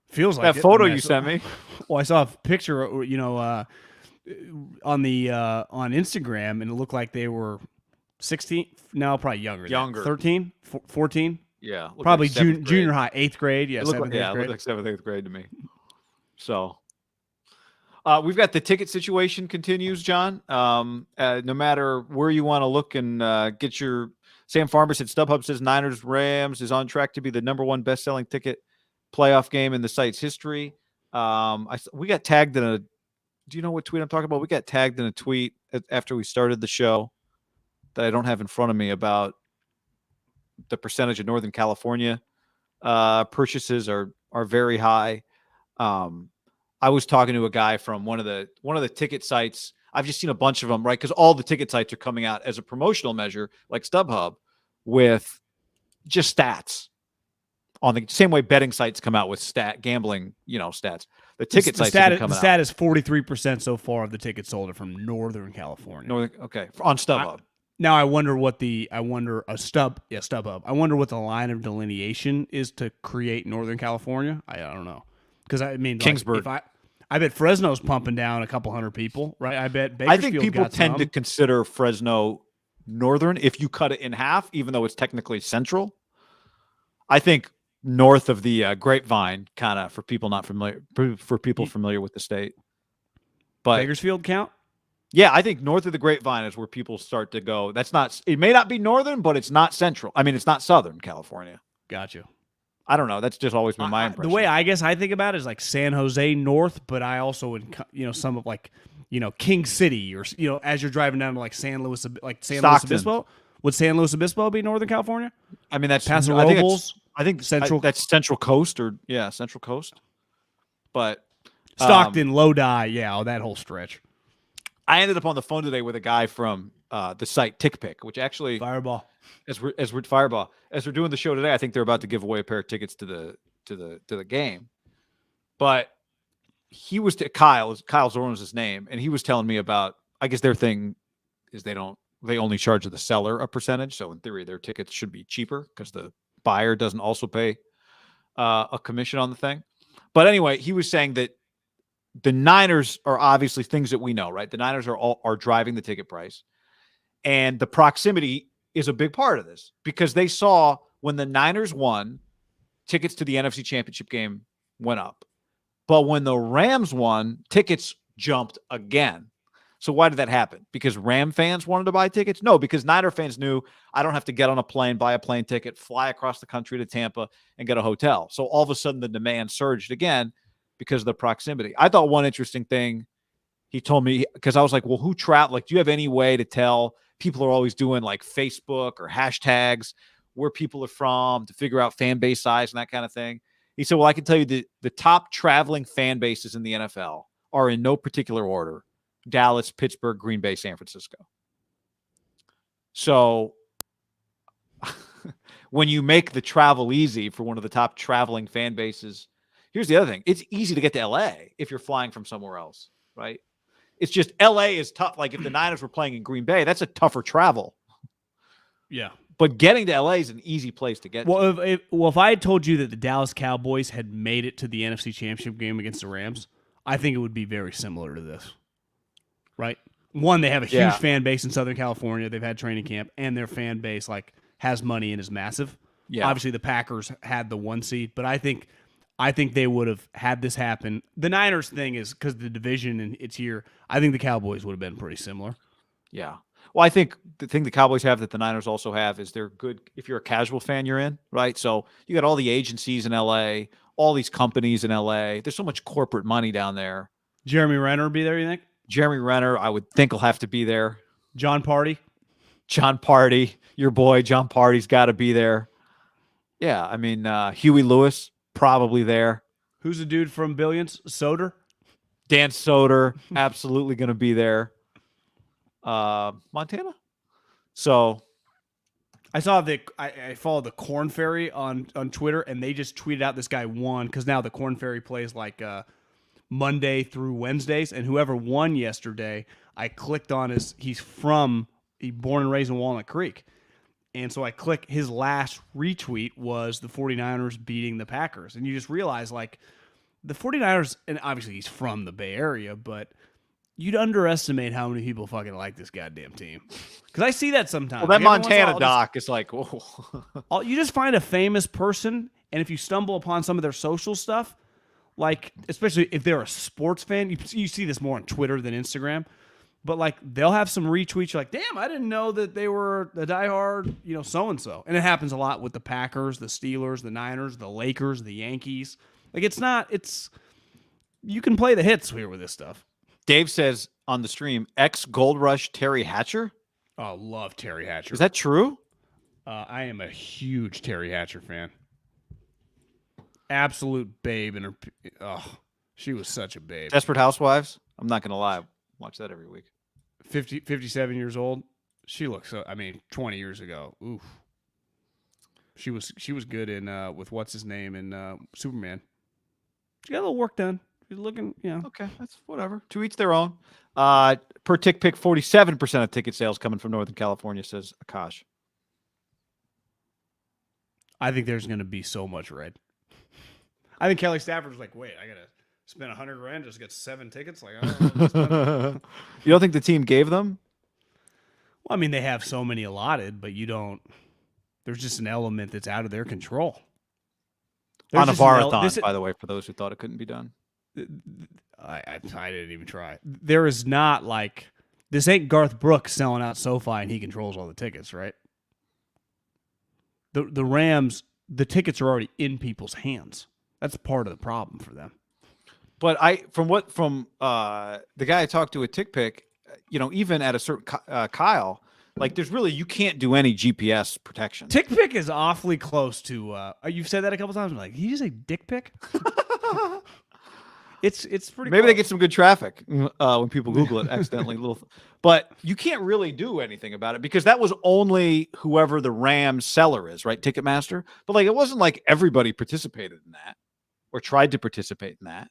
Feels like that photo you sent me. Well, I saw a picture, on Instagram, and it looked like they were 16. No, probably younger. 13, 14. Yeah, probably like junior high, 8th grade. Yeah, 7th, 8th grade. It looked like 7th, 8th grade to me. So, we've got the ticket situation continues, John. No matter where you want to look and get your Sam Farmer said StubHub says Niners Rams is on track to be the #1 best-selling ticket playoff game in the site's history. We got tagged in a. Do you know what tweet I'm talking about? We got tagged in a tweet after we started the show that I don't have in front of me about the percentage of Northern California purchases are very high. I was talking to a guy from one of the ticket sites. I've just seen a bunch of them, right? Because all the ticket sites are coming out as a promotional measure, like StubHub, with just stats. On the same way betting sites come out with gambling, stats. The ticket sites are coming out. The stat is 43% so far of the tickets sold are from Northern California. On StubHub. Now I wonder StubHub. I wonder what the line of delineation is to create Northern California. I don't know. Because Kingsburg. I bet Fresno's pumping down a couple hundred people, right? I bet Bakersfield. I think people tend to consider Fresno northern if you cut it in half, even though it's technically central. I think north of the Grapevine, kind of for people not familiar, familiar with the state. But Bakersfield count? Yeah, I think north of the Grapevine is where people start to go. It may not be northern, but it's not central. I mean, it's not Southern California. Gotcha. I don't know. That's just always been my impression. The way I guess I think about it is like San Jose north, but I also would, some of King City or, as you're driving down to like San Luis Obispo. Would San Luis Obispo be Northern California? I mean, that's Paso Robles. I think Central. That's Central Coast Central Coast. But Stockton, Lodi, that whole stretch. I ended up on the phone today with a guy from the site TickPick, which actually Fireball. As we're doing the show today, I think they're about to give away a pair of tickets to the game. But he was Kyle Zorn was his name, and he was telling me about. I guess their thing is they only charge the seller a percentage. So in theory, their tickets should be cheaper because the buyer doesn't also pay a commission on the thing. But anyway, he was saying that the Niners are obviously things that we know, right? The Niners are driving the ticket price, and the proximity is a big part of this because they saw when the Niners won, tickets to the NFC Championship game went up. But when the Rams won, tickets jumped again. So why did that happen? Because Ram fans wanted to buy tickets? No, because Niner fans knew I don't have to get on a plane, buy a plane ticket, fly across the country to Tampa and get a hotel. So all of a sudden the demand surged again because of the proximity. I thought one interesting thing he told me, because I was like, well, who travel? Like, do you have any way to tell? People are always doing like Facebook or hashtags where people are from to figure out fan base size and that kind of thing. He said, well, I can tell you the top traveling fan bases in the NFL are in no particular order: Dallas, Pittsburgh, Green Bay, San Francisco. So when you make the travel easy for one of the top traveling fan bases. Here's the other thing. It's easy to get to LA if you're flying from somewhere else, right? It's just LA is tough. Like if the Niners were playing in Green Bay, that's a tougher travel. Yeah. But getting to LA is an easy place to get Well, to. if I had told you that the Dallas Cowboys had made it to the NFC Championship game against the Rams, I think it would be very similar to this. Right? One, they have a huge fan base in Southern California. They've had training camp, and their fan base has money and is massive. Yeah. Obviously, the Packers had the 1 seed, but I think they would have had this happen. The Niners thing is because the division and it's here. I think the Cowboys would have been pretty similar. Yeah. Well, I think the thing the Cowboys have that the Niners also have is they're good. If you're a casual fan, you're in, right? So you got all the agencies in LA, all these companies in LA. There's so much corporate money down there. Jeremy Renner will be there, you think? Jeremy Renner, I would think, will have to be there. John Party? John Party, your boy John Party's got to be there. Yeah, I mean, Huey Lewis, probably there. Who's the dude from Billions? Soder? Dan Soder, absolutely going to be there. Montana? So I saw I followed the Corn Ferry on Twitter, and they just tweeted out this guy won because now the Corn Ferry plays Monday through Wednesdays, and whoever won yesterday, I clicked on he's born and raised in Walnut Creek. And so I click his last retweet was the 49ers beating the Packers. And you just realize the 49ers, and obviously he's from the Bay Area, but you'd underestimate how many people fucking like this goddamn team. Because I see that sometimes. Well, that Montana doc is like, whoa. You just find a famous person, and if you stumble upon some of their social stuff, especially if they're a sports fan, you see this more on Twitter than Instagram, but they'll have some retweets. You're like, damn, I didn't know that they were the diehard, so-and-so. And it happens a lot with the Packers, the Steelers, the Niners, the Lakers, the Yankees. You can play the hits here with this stuff. Dave says on the stream, ex-Gold Rush Terry Hatcher. Oh, love Terry Hatcher. Is that true? I am a huge Terry Hatcher fan. Absolute babe. She was such a babe. Desperate Housewives? I'm not going to lie. Watch that every week. 57 years old. She looks 20 years ago. Oof. She was good in with what's his name in Superman. She got a little work done. She's looking, Okay, that's whatever. To each their own. Per tick pick, 47% of ticket sales coming from Northern California, says Akash. I think there's going to be so much red. I think Kelly Stafford's like, wait, I got to spend $100,000 just to get 7 tickets? I don't know. You don't think the team gave them? Well, they have so many allotted, but there's just an element that's out of their control. On a marathon, by the way, for those who thought it couldn't be done. I didn't even try. There is not this ain't Garth Brooks selling out SoFi and he controls all the tickets, right? The Rams, the tickets are already in people's hands. That's part of the problem for them. But from the guy I talked to at TickPick, even at a certain Kyle, there's really, you can't do any GPS protection. TickPick is awfully close to. You've said that a couple times. I'm like, did you just say dick pic? It's pretty. Maybe close. they get some good traffic when people Google it accidentally. But you can't really do anything about it because that was only whoever the Rams seller is, right? Ticketmaster. But it wasn't like everybody participated in that or tried to participate in that.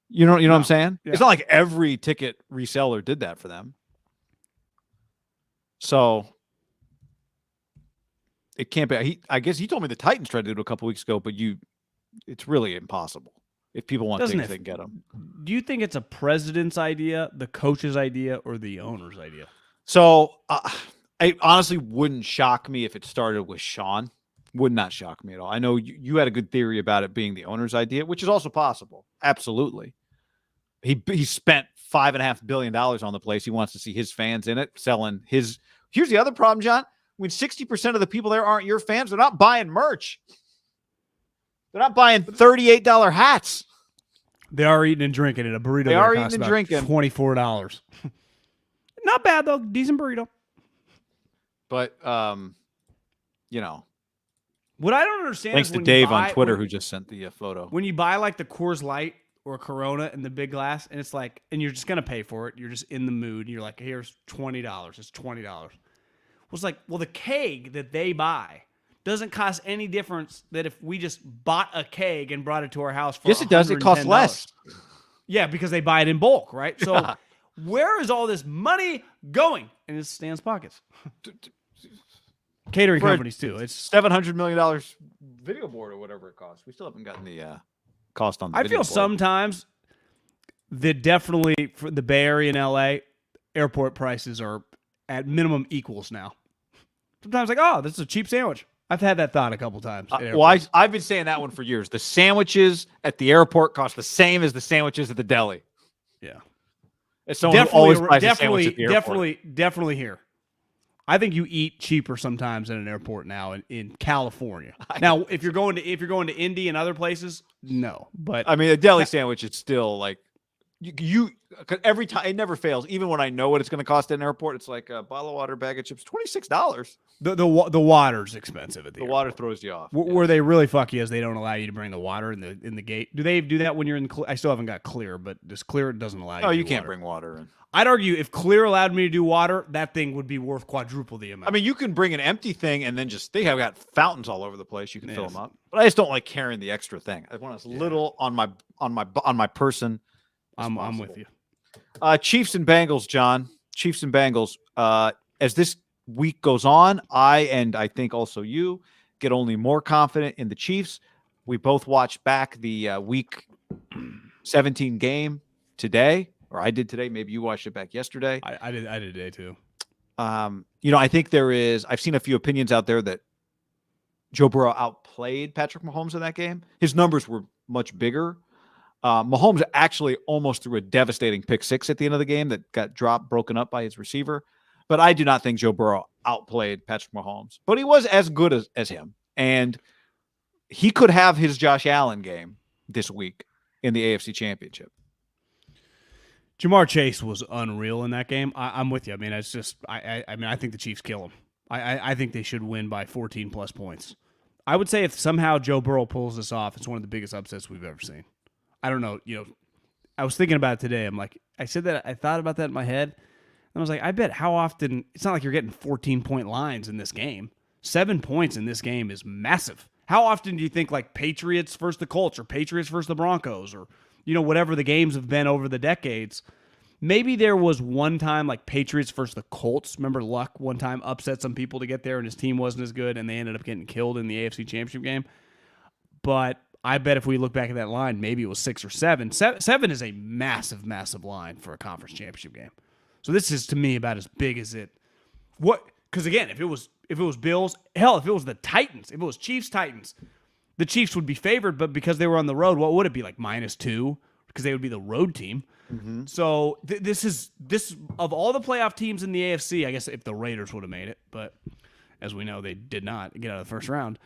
You know what I'm saying? Yeah. It's not like every ticket reseller did that for them. So it can't be. I guess he told me the Titans tried to do it a couple weeks ago, but it's really impossible. If people want tickets, they can get them. Do you think it's a president's idea, the coach's idea, or the owner's idea? So I honestly wouldn't shock me if it started with Sean. Would not shock me at all. I know you had a good theory about it being the owner's idea, which is also possible. Absolutely. He spent $5.5 billion on the place. He wants to see his fans in it, selling his. Here's the other problem, John. When 60% of the people there aren't your fans, they're not buying merch. They're not buying $38 hats. They are eating and drinking at a burrito. They are eating and drinking. $24. Not bad though. Decent burrito. But what I don't understand. Thanks is to when Dave on Twitter who just sent the photo. When you buy the Coors Light or Corona in the big glass, and it's and you're just gonna pay for it. You're just in the mood. And you're like, here's $20. It's $20. was like, well, the keg that they buy doesn't cost any difference that if we just bought a keg and brought it to our house for Yes, it does. It costs $110. less. Yeah, because they buy it in bulk, right? So Yeah. where is all this money going? And it's Stan's pockets. Catering For a companies too. It's $700 million video board or whatever it costs. We still haven't gotten the cost on the I video feel board. sometimes that definitely for the Bay Area and LA, airport prices are at minimum equals now. Sometimes like, oh, this is a cheap sandwich. I've had that thought a couple times. at Well, airports. I've been saying that one for years. The sandwiches at the airport cost the same as the sandwiches at the deli. Yeah. As someone who always buys a sandwich definitely, at the airport. definitely here. I think you eat cheaper sometimes at an airport now in California. Now, if you're going to Indy and other places, no. But I mean, a deli sandwich is still like you 'cause every time it never fails. Even when I know what it's going to cost at an airport, it's like a bottle of water, bag of chips, $26. the water's expensive at the The airport. water throws you off. Where they really fuck you is they don't allow you to bring the water in the gate. Do they do that when you're in? I still haven't got Clear, but this Clear doesn't allow you. Oh, to you do can't water. bring water in. I'd argue if Clear allowed me to do water, that thing would be worth quadruple the amount. I mean, you can bring an empty thing and then they have got fountains all over the place. You can fill Yes. them up. But I just don't like carrying the extra thing. I want as little on my person. I'm possible. with you. Chiefs and Bengals, John. Chiefs and Bengals. As this week goes on, I think also you get only more confident in the Chiefs. We both watched back the week 17 game today, or I did today. Maybe you watched it back yesterday. I did today too. I think I've seen a few opinions out there that Joe Burrow outplayed Patrick Mahomes in that game. His numbers were much bigger. Mahomes actually almost threw a devastating pick six at the end of the game that got broken up by his receiver. But I do not think Joe Burrow outplayed Patrick Mahomes. But he was as good as him. And he could have his Josh Allen game this week in the AFC Championship. Jamar Chase was unreal in that game. I'm with you. I mean, it's just I think the Chiefs kill him. I think they should win by 14 plus points. I would say if somehow Joe Burrow pulls this off, it's one of the biggest upsets we've ever seen. I don't know. I was thinking about it today. I'm like, I thought about that in my head. And I was like, I bet how often, it's not like you're getting 14-point lines in this game. 7 points in this game is massive. How often do you think like Patriots versus the Colts or Patriots versus the Broncos or, whatever the games have been over the decades? Maybe there was one time like Patriots versus the Colts. Remember Luck one time upset some people to get there and his team wasn't as good and they ended up getting killed in the AFC Championship game. But I bet if we look back at that line, maybe it was 6 or 7. 7 is a massive, massive line for a conference championship game. So this is to me about as big as it. Because again, if it was Bills, hell, if it was the Titans, if it was Chiefs Titans, the Chiefs would be favored. But because they were on the road, what would it be like -2? Because they would be the road team. Mm-hmm. So this of all the playoff teams in the AFC, I guess if the Raiders would have made it, but as we know, they did not get out of the first round.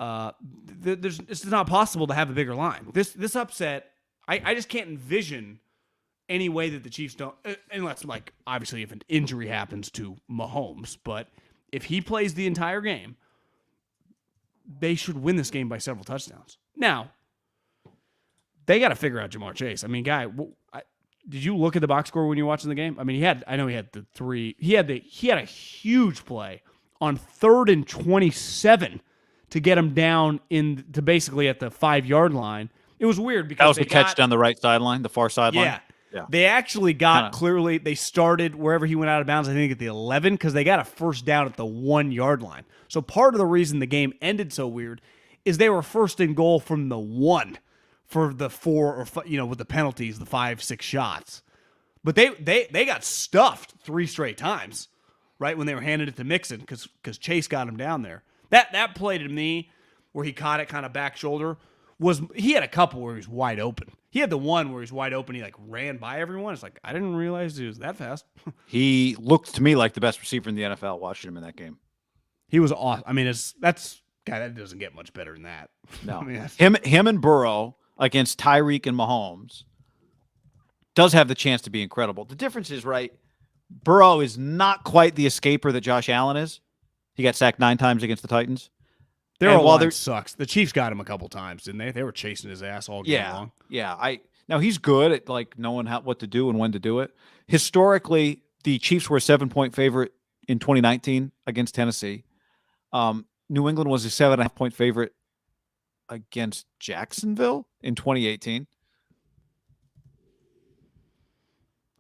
It's not possible to have a bigger line. This upset, I just can't envision any way that the Chiefs don't, unless like obviously if an injury happens to Mahomes, but if he plays the entire game, they should win this game by several touchdowns. Now, they got to figure out Jamar Chase. I mean, did you look at the box score when you were watching the game? I mean, he had the three. He had a huge play on 3rd and 27 to get him down to basically at the 5-yard line. It was weird because that was the catch down the right sideline, the far sideline. Yeah. They actually got clearly. They started wherever he went out of bounds. I think at the 11 because they got a first down at the 1-yard line. So part of the reason the game ended so weird is they were first and goal from the 1 for the 4 or with the penalties, the 5-6 shots. But they got stuffed 3 straight times, right when they were handing it to Mixon because Chase got him down there. That play to me where he caught it kind of back shoulder he had a couple where he was wide open. He had the one where he's wide open. He like ran by everyone. It's like, I didn't realize he was that fast. He looked to me like the best receiver in the NFL watching him in that game. He was awesome. I mean, that doesn't get much better than that. No, I mean, him and Burrow against Tyreek and Mahomes does have the chance to be incredible. The difference is, right, Burrow is not quite the escaper that Josh Allen is. He got sacked 9 times against the Titans. Their O-line sucks. The Chiefs got him a couple times, didn't they? They were chasing his ass all game long. Yeah. Now he's good at like knowing what to do and when to do it. Historically, the Chiefs were a 7-point favorite in 2019 against Tennessee. New England was a 7.5-point favorite against Jacksonville in 2018.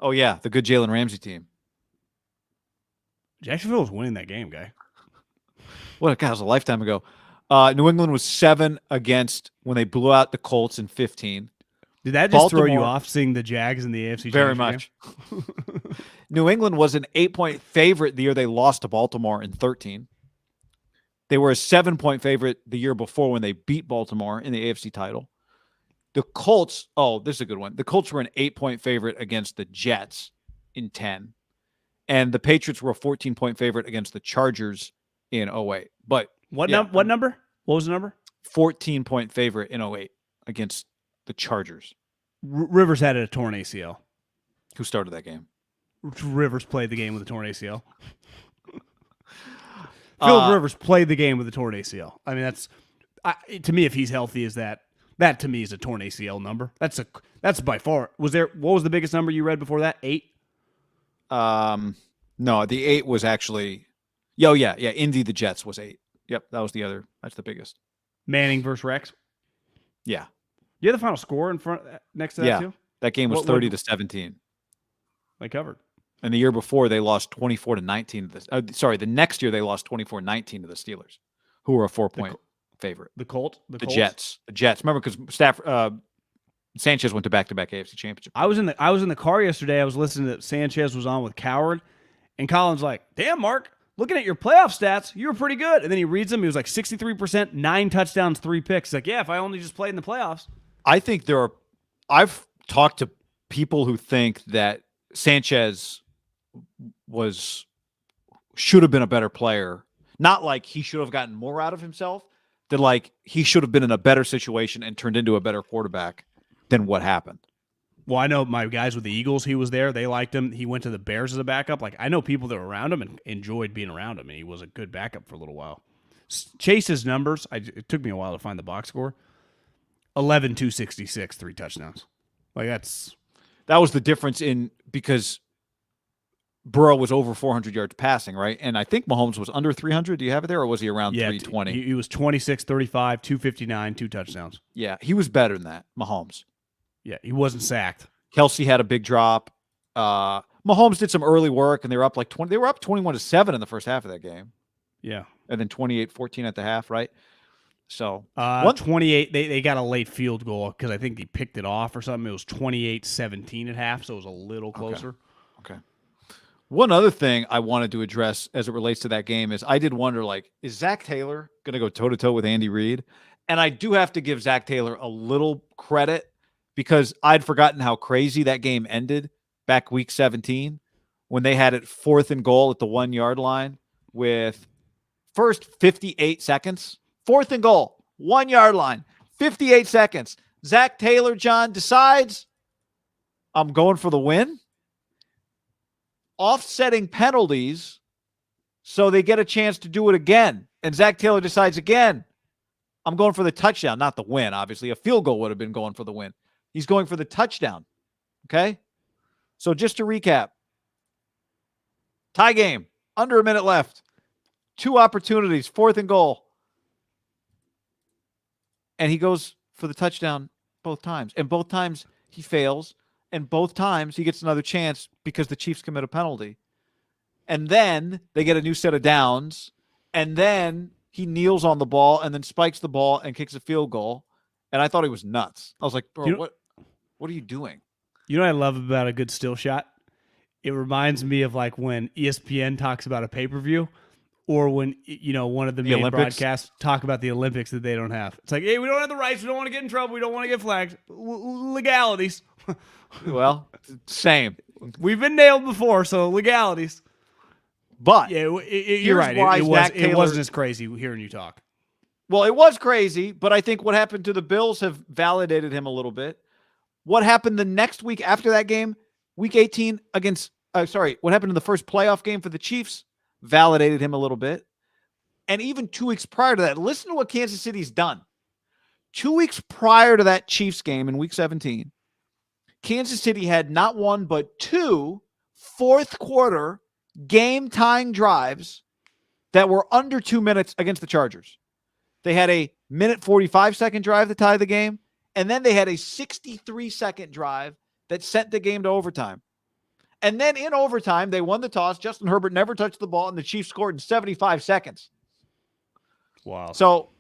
Oh, yeah, the good Jalen Ramsey team. Jacksonville was winning that game, guy. What a was a lifetime ago. New England was 7 against when they blew out the Colts in 15. Did that just throw you off seeing the Jags in the AFC very Championship much? New England was an 8-point favorite the year they lost to Baltimore in 13. They were a 7-point favorite the year before when they beat Baltimore in the AFC title. The Colts, this is a good one. The Colts were an 8-point favorite against the Jets in 10. And the Patriots were a 14-point favorite against the Chargers in 08. But what number? What was the number? 14-point favorite in 08 against the Chargers. Rivers had a torn ACL. Who started that game? Rivers played the game with a torn ACL. Philip Rivers played the game with a torn ACL. I mean, to me, if he's healthy, that to me is a torn ACL number. That's by far. What was the biggest number you read before that? 8? No, the 8 was actually. Yeah. Indy the Jets was 8. Yep, that was the other. That's the biggest. Manning versus Rex. Yeah. You had the final score next to that too? That game was 30-17. They covered. And the year before, they lost 24-19. The next year they lost 24-19 to the Steelers, who were a 4-point favorite. The Colts. The Jets. Remember, because Sanchez went to back-to-back AFC Championship. I was in the car yesterday. I was listening to Sanchez was on with Coward, and Colin's like, "Damn, Mark, looking at your playoff stats, you were pretty good." And then he reads them. He was like 63%, 9 touchdowns, 3 picks. He's like, "Yeah, if I only just played in the playoffs." I think I've talked to people who think that Sanchez should have been a better player. Not like he should have gotten more out of himself, that like he should have been in a better situation and turned into a better quarterback than what happened. Well, I know my guys with the Eagles, he was there. They liked him. He went to the Bears as a backup. Like, I know people that were around him and enjoyed being around him, and he was a good backup for a little while. Chase's numbers, it took me a while to find the box score. 11, 266, 3 touchdowns. Like, that was the difference because Burrow was over 400 yards passing, right? And I think Mahomes was under 300. Do you have it there, or was he around 320? He was 26, 35, 259, 2 touchdowns. Yeah, he was better than that, Mahomes. Yeah, he wasn't sacked. Kelsey had a big drop. Mahomes did some early work, and they were up like 20. They were up 21-7 in the first half of that game. Yeah, and then 28-14 at the half, right? So 28. They got a late field goal because I think he picked it off or something. It was 28-17 at half, so it was a little closer. Okay. One other thing I wanted to address as it relates to that game is I did wonder, like, is Zach Taylor going to go toe-to-toe with Andy Reid? And I do have to give Zach Taylor a little credit because I'd forgotten how crazy that game ended back week 17 when they had it 4th and goal at the 1-yard line with first 58 seconds. 4th and goal, 1-yard line, 58 seconds. Zach Taylor, John, decides I'm going for the win. Offsetting penalties so they get a chance to do it again. And Zach Taylor decides again, I'm going for the touchdown, not the win, obviously. A field goal would have been going for the win. He's going for the touchdown. Okay? So just to recap, tie game, under a minute left, 2 opportunities, 4th and goal. And he goes for the touchdown both times. And both times he fails. And both times he gets another chance because the Chiefs commit a penalty. And then they get a new set of downs. And then he kneels on the ball and then spikes the ball and kicks a field goal. And I thought he was nuts. I was like, bro, what are you doing? You know what I love about a good still shot? It reminds me of like when ESPN talks about a pay-per-view. Or when, one of the main Olympics broadcasts talk about the Olympics that they don't have. It's like, hey, we don't have the rights. We don't want to get in trouble. We don't want to get flagged. Legalities. Well, same. We've been nailed before, so legalities. But yeah, you're right. It wasn't as crazy hearing you talk. Well, it was crazy, but I think what happened to the Bills have validated him a little bit. What happened the next week after that game, week 18 what happened in the first playoff game for the Chiefs validated him a little bit. And even 2 weeks prior to that, listen to what Kansas City's done. 2 weeks prior to that Chiefs game in week 17, Kansas City had not one but 2 fourth quarter game-tying drives that were under 2 minutes against the Chargers. They had a 1:45 drive to tie the game, and then they had a 63-second drive that sent the game to overtime. And then in overtime, they won the toss. Justin Herbert never touched the ball, and the Chiefs scored in 75 seconds. Wow. So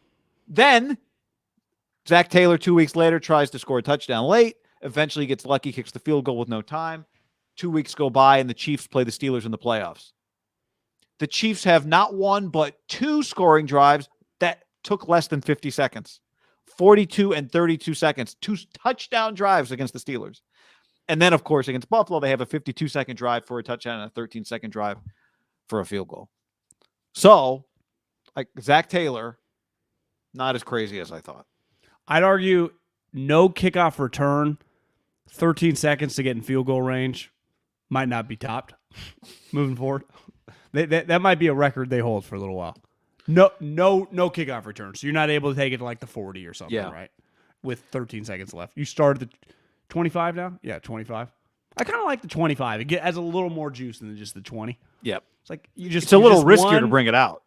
then Zach Taylor 2 weeks later tries to score a touchdown late. Eventually gets lucky, kicks the field goal with no time. 2 weeks go by, and the Chiefs play the Steelers in the playoffs. The Chiefs have not one but 2 scoring drives that took less than 50 seconds. 42 and 32 seconds. 2 touchdown drives against the Steelers. And then, of course, against Buffalo, they have a 52-second drive for a touchdown and a 13-second drive for a field goal. So, like Zach Taylor, not as crazy as I thought. I'd argue no kickoff return, 13 seconds to get in field goal range, might not be topped moving forward. That might be a record they hold for a little while. No kickoff return. So you're not able to take it to like the 40 or something, right? With 13 seconds left. You started the 25 now? Yeah, 25. I kind of like the 25. It has a little more juice than just the 20. Yep. It's like it's a little riskier to bring it out.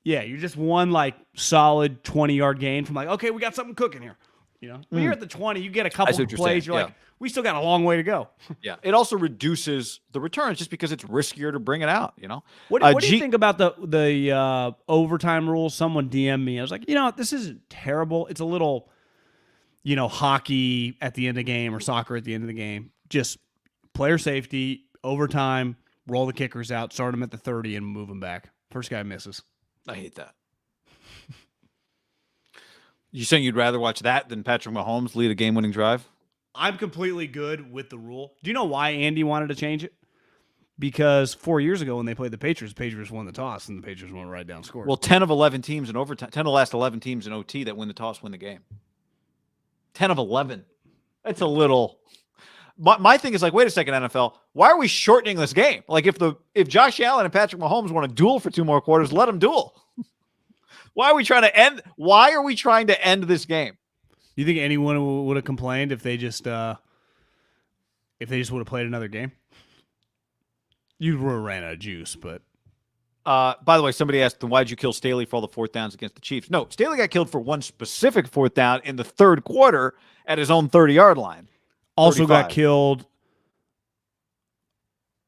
Yeah, you just one like solid 20-yard gain from like, okay, we got something cooking here. You know, when you're at the 20, you get a couple of plays. You're like, we still got a long way to go. Yeah, it also reduces the returns just because it's riskier to bring it out. You know, what do you think about the overtime rules? Someone DM'd me. I was like, this isn't terrible. It's a little, hockey at the end of the game or soccer at the end of the game. Just player safety, overtime, roll the kickers out, start them at the 30, and move them back. First guy misses. I hate that. You saying you'd rather watch that than Patrick Mahomes lead a game-winning drive? I'm completely good with the rule. Do you know why Andy wanted to change it? Because 4 years ago when they played the Patriots won the toss, and the Patriots went right down scored. Well, 10 of 11 teams in overtime, 10 of the last 11 teams in OT that win the toss win the game. 10 of 11. That's a little... My thing is like, wait a second, NFL, why are we shortening this game? Like if Josh Allen and Patrick Mahomes want to duel for 2 more quarters, let them duel. Why are we trying to end this game? Do you think anyone would have complained if they just would have played another game? You would have ran out of juice, but by the way, somebody asked, then why'd you kill Staley for all the 4th downs against the Chiefs? No, Staley got killed for one specific 4th down in the 3rd quarter at his own 30-yard line. Also 35. got killed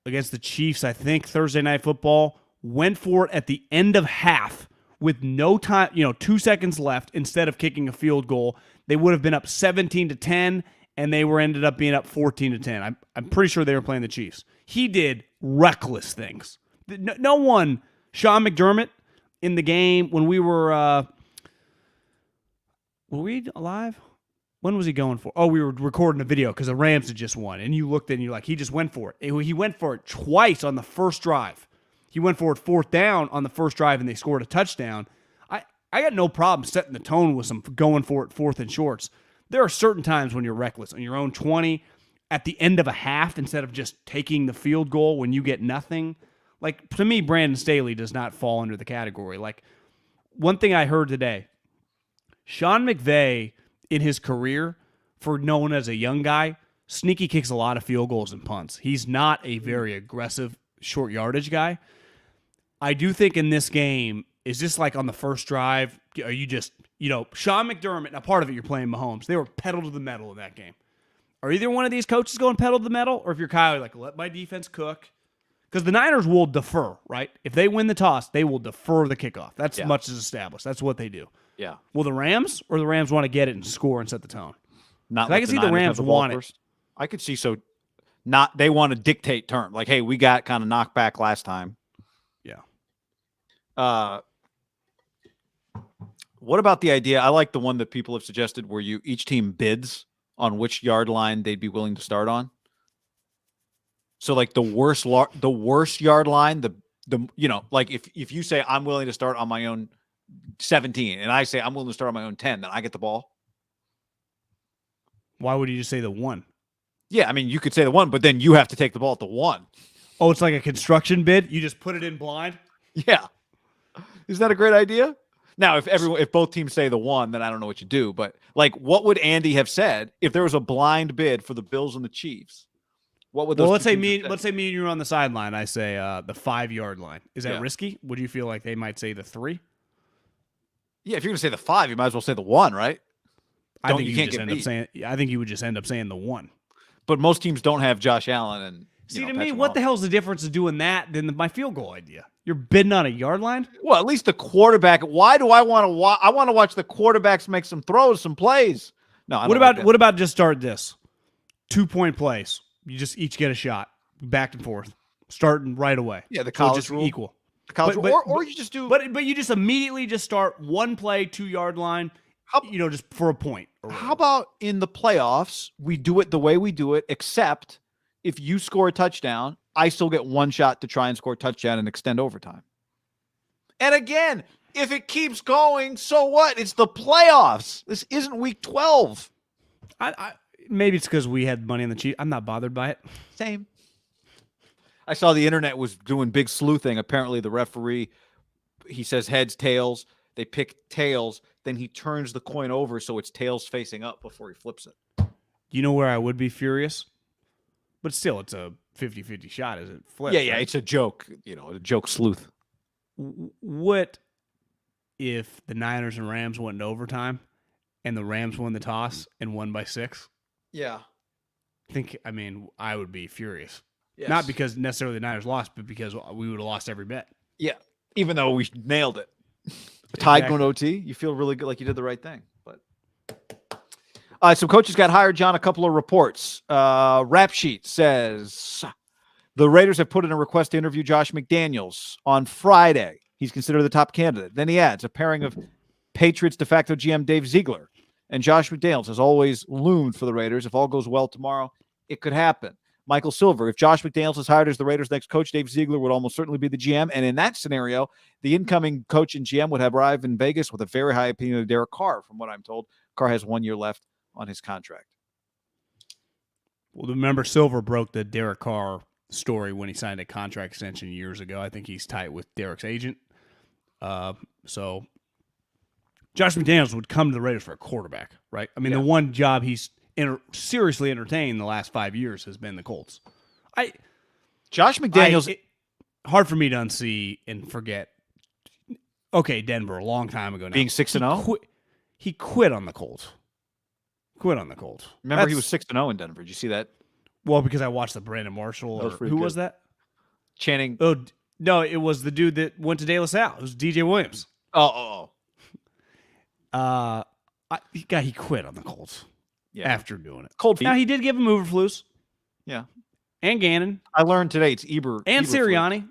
against the Chiefs, I think, Thursday Night Football. Went for it at the end of half with no time, 2 seconds left instead of kicking a field goal. They would have been up 17-10, and they ended up being up 14-10. I'm pretty sure they were playing the Chiefs. He did reckless things. No one, Sean McDermott, in the game when we were we alive? When was he going for? Oh, we were recording a video because the Rams had just won. And you looked and you're like, he just went for it. He went for it twice on the first drive. He went for it 4th down on the first drive, and they scored a touchdown. I got no problem setting the tone with some going for it 4th and shorts. There are certain times when you're reckless on your own 20 at the end of a half instead of just taking the field goal when you get nothing. Like, to me, Brandon Staley does not fall under the category. Like, one thing I heard today, Sean McVay, in his career, for known as a young guy, sneaky kicks a lot of field goals and punts. He's not a very aggressive short yardage guy. I do think in this game, is this like on the first drive? Are you just, Sean McDermott, now part of it you're playing Mahomes. They were pedal to the metal in that game. Are either one of these coaches going pedal to the metal? Or if you're Kyle, you're like, let my defense cook? Because the Niners will defer, right? If they win the toss, they will defer the kickoff. That's much as established. That's what they do. Yeah. Will the Rams want to get it and score and set the tone? Not I can see the Rams want it. I could see they want to dictate term. Like, hey, we got kind of knocked back last time. Yeah. What about the idea? I like the one that people have suggested where each team bids on which yard line they'd be willing to start on. So like the worst yard line, like if you say I'm willing to start on my own 17 and I say I'm willing to start on my own 10, then I get the ball. Why would you just say the 1? Yeah, I mean, you could say the 1, but then you have to take the ball at the 1. Oh, it's like a construction bid? You just put it in blind? Yeah. Isn't that a great idea? Now, if both teams say the 1, then I don't know what you do. But like, what would Andy have said if there was a blind bid for the Bills and the Chiefs? What would Well, those let's two say teams me and you're on the sideline. I say the 5-yard line. Is that Yeah. risky? Would you feel like they might say the 3? Yeah, if you're going to say the 5, you might as well say the 1, right? I think You you can't just get end up beat. saying. I think you would just end up saying the 1. But most teams don't have Josh Allen and See, to me, Patrick what the Mahomes. hell's the difference of doing that than my field goal idea? You're bidding on a yard line? Well, at least the quarterback. Why do I want to watch? I want to watch the quarterbacks make some throws, some plays. No, I What don't about like that. what about just start this? 2-point plays. You just each get a shot, back and forth, starting right away. Yeah, the So college just rule. equal. The college But- rule. but- Or you just do. But you just immediately just start 1 play, 2-yard line. How- Just for a point. or How whatever. about in the playoffs, we do it the way we do it, except if you score a touchdown, I still get 1 shot to try and score a touchdown and extend overtime. And again, if it keeps going, so what? It's the playoffs. This isn't week 12. Maybe it's because we had money on the Chiefs. I'm not bothered by it. Same. I saw the internet was doing big sleuthing. Apparently the referee, he says heads, tails. They pick tails. Then he turns the coin over so it's tails facing up before he flips it. You know where I would be furious? But still, it's a 50-50 shot as it flips. Yeah, right? it's a joke. A joke sleuth. What if the Niners and Rams went into overtime and the Rams won the toss and won by 6? Yeah. I would be furious. Yes. Not because necessarily the Niners lost, but because we would have lost every bet. Yeah. Even though we nailed it. Tied Exactly. going OT, you feel really good, like you did the right thing. But some coaches got hired, John. A couple of reports. Rap Sheet says the Raiders have put in a request to interview Josh McDaniels on Friday. He's considered the top candidate. Then he adds a pairing of Patriots de facto GM Dave Ziegler and Josh McDaniels has always loomed for the Raiders. If all goes well tomorrow, it could happen. Michael Silver, if Josh McDaniels is hired as the Raiders' next coach, Dave Ziegler would almost certainly be the GM. And in that scenario, the incoming coach and GM would have arrived in Vegas with a very high opinion of Derek Carr, from what I'm told. Carr has 1 year left on his contract. Well, remember, Silver broke the Derek Carr story when he signed a contract extension years ago. I think he's tight with Derek's agent. So Josh McDaniels would come to the Raiders for a quarterback, right? I mean, the one job he's seriously entertained the last 5 years has been the Colts. Josh McDaniels. Hard for me to unsee and forget. Okay, Denver, a long time ago now. Being 6-0? He quit on the Colts. Remember, he was 6-0 in Denver. Did you see that? Well, because I watched the Brandon Marshall. That was pretty Who good. was that? Channing. Oh, no, it was the dude that went to De La Salle. It was DJ Williams. Oh. He quit on the Colts after doing it. Cold feet. Now, he did give him Uberflus. Yeah. And Gannon. I learned today it's Eber. And Eberflus. Sirianni.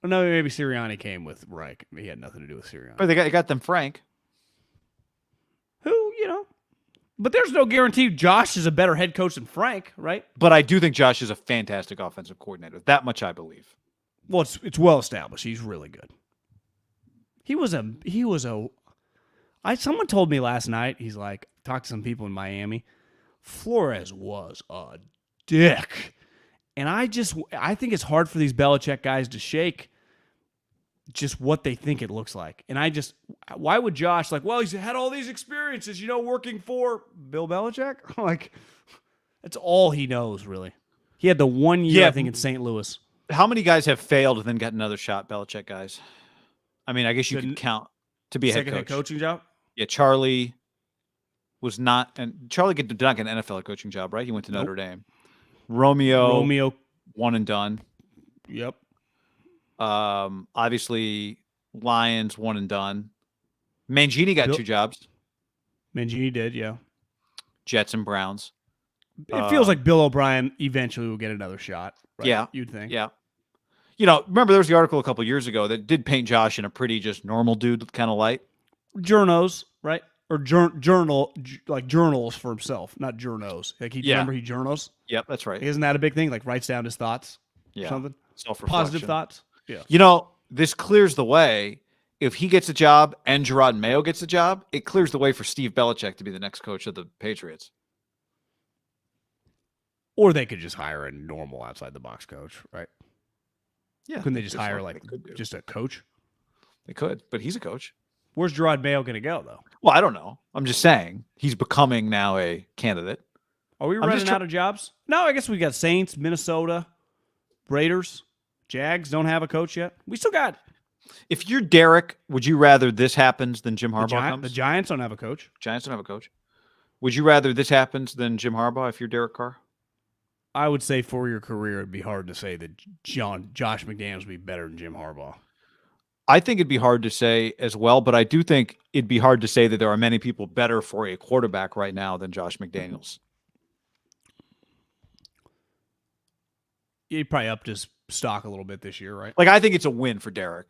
Oh, no, maybe Sirianni came with Reich. He had nothing to do with Sirianni. But they got them Frank. Who, But there's no guarantee Josh is a better head coach than Frank, right? But I do think Josh is a fantastic offensive coordinator. That much I believe. Well, it's well established. He's really good. Someone told me last night, he's like, talked to some people in Miami. Flores was a dick. And I think it's hard for these Belichick guys to shake just what they think it looks like. And why would Josh he's had all these experiences, working for Bill Belichick? That's all he knows, really. He had the 1 year, I think, in St. Louis. How many guys have failed and then got another shot, Belichick guys? I mean, I guess you could count to be a head Second coach. head coaching job? Yeah, Charlie was not, and Charlie did not get an NFL head coaching job, right? He went to Notre Dame. Romeo, one and done. Yep. Obviously, Lions, one and done. Mangini got 2 jobs. Mangini did, yeah. Jets and Browns. It feels like Bill O'Brien eventually will get another shot. Right? Yeah. You'd think. Yeah. Remember there was the article a couple years ago that did paint Josh in a pretty just normal dude kind of light. Journos, right? Or journals for himself, not journos. Remember he journals? Yep, that's right. Isn't that a big thing? Writes down his thoughts or something? Self-reflection. Positive thoughts? Yeah. This clears the way. If he gets a job and Gerard Mayo gets a job, it clears the way for Steve Belichick to be the next coach of the Patriots. Or they could just hire a normal outside-the-box coach, right? Yeah. Couldn't they just hire just a coach? They could, but he's a coach. Where's Gerard Mayo going to go, though? Well, I don't know. I'm just saying he's becoming now a candidate. Are we running out of jobs? No, I guess we got Saints, Minnesota, Raiders, Jags don't have a coach yet. We still got. If you're Derek, would you rather this happens than Jim Harbaugh comes? The Giants don't have a coach. Giants don't have a coach. Would you rather this happens than Jim Harbaugh if you're Derek Carr? I would say for your career, it'd be hard to say that Josh McDaniels would be better than Jim Harbaugh. I think it'd be hard to say as well, but I do think it'd be hard to say that there are many people better for a quarterback right now than Josh McDaniels. He probably upped his stock a little bit this year, right? Like, I think it's a win for Derek.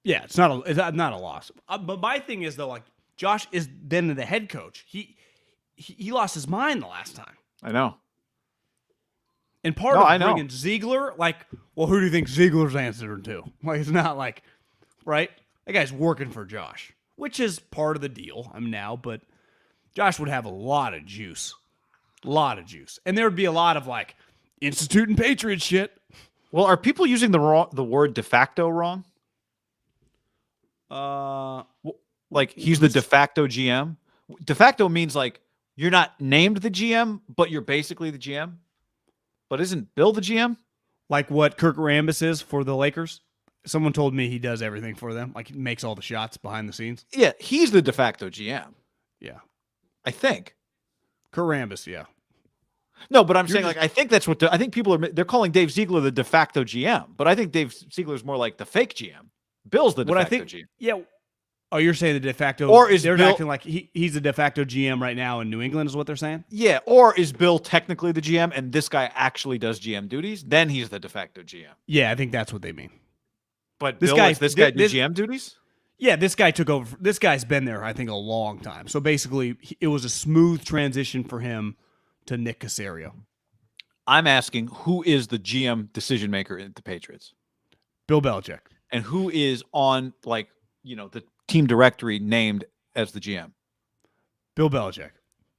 Yeah, it's not a loss. But my thing is, though, like, Josh is then the head coach. He lost his mind the last time. I know. And part of bringing Ziegler, like, well, who do you think Ziegler's answering to? Like, it's not like, right? That guy's working for Josh, which is part of the deal. But Josh would have a lot of juice. And there would be a lot of, like, instituting Patriot shit. Well, are people using the word de facto wrong? Like, he's the de facto GM? De facto means, like, you're not named the GM, but you're basically the GM. But isn't Bill the GM? Like what Kirk Rambis is for the Lakers? Someone told me he does everything for them. Like, he makes all the shots behind the scenes. Yeah, he's the de facto GM. Yeah. I think. Kirk Rambis, yeah. No, but I'm saying, like, I think that's what I think people they're calling Dave Ziegler the de facto GM. But I think Dave Ziegler's more like the fake GM. Bill's the de facto GM. Yeah. Oh, you're saying the de facto, or is they're Bill acting like he's a de facto GM right now in New England is what they're saying? Yeah, or is Bill technically the GM and this guy actually does GM duties? Then he's the de facto GM. Yeah, I think that's what they mean. But this guy do GM duties? Yeah, this guy took over. This guy's been there, I think, a long time. So basically, it was a smooth transition for him to Nick Caserio. I'm asking, who is the GM decision maker at the Patriots? Bill Belichick. And who is on, like, the team directory named as the GM? Bill Belichick.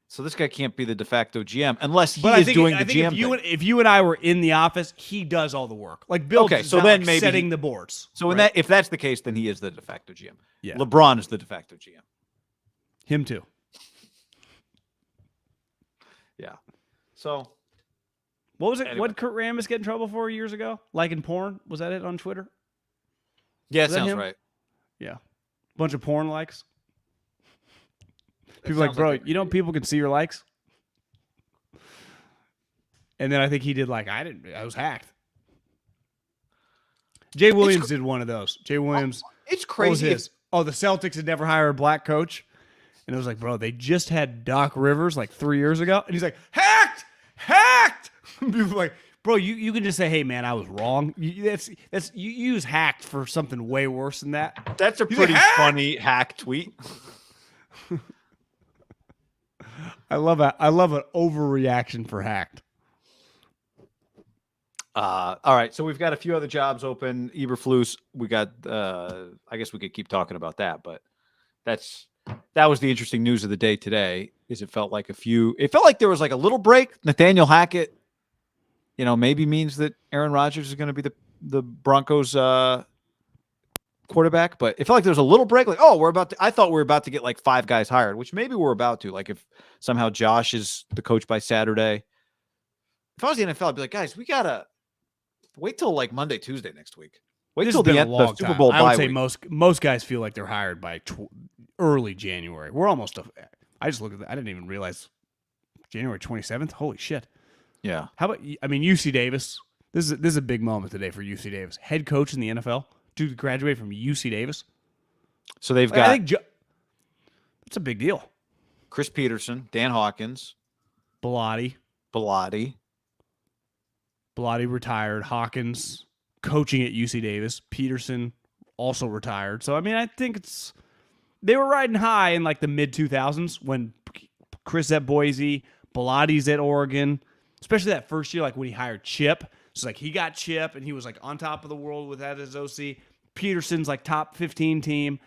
So this guy can't be the de facto GM unless he is doing the GM thing. If you and I were in the office, he does all the work. Like, Bill is maybe setting the boards. So if that's the case, then he is the de facto GM. Yeah. LeBron is the de facto GM. Him too. Yeah. So what was it? Anyway. What did Kurt Rambis get in trouble for years ago? Liking porn? Was that it on Twitter? Yeah, that sounds right. Yeah. Bunch of porn likes. People like, bro, people can see your likes. And then I think he did I was hacked. Jay Williams did one of those. Jay Williams. It's crazy. The Celtics had never hired a black coach. And it was like, bro, they just had Doc Rivers 3 years ago. And he's like, hacked. People were like, bro, you can just say, hey, man, I was wrong. You use hacked for something way worse than that. That's a pretty funny hack tweet. I love an overreaction for hacked. All right, so we've got a few other jobs open. Eberflus, we got. I guess we could keep talking about that, but that was the interesting news of the day today. It felt like there was a little break. Nathaniel Hackett, maybe means that Aaron Rodgers is going to be the Broncos quarterback, but it felt like there was a little break. I thought we were about to get 5 guys hired, which maybe we're about to. If somehow Josh is the coach by Saturday. If I was the NFL, I'd be like, guys, we gotta wait till Monday, Tuesday next week. Wait till the Super Bowl bye week. I would say most guys feel like they're hired by early January. We're almost. I just looked at that. I didn't even realize January 27th. Holy shit. Yeah. How about UC Davis? This is a big moment today for UC Davis. Head coach in the NFL. Dude graduated from UC Davis. So they've got. I think that's a big deal. Chris Peterson, Dan Hawkins, Bellotti retired. Hawkins coaching at UC Davis. Peterson also retired. So I think they were riding high in the mid 2000s when Chris at Boise, Bellotti's at Oregon, especially that first year when he hired Chip. So he got Chip and he was on top of the world with that as OC. Peterson's top 15 team,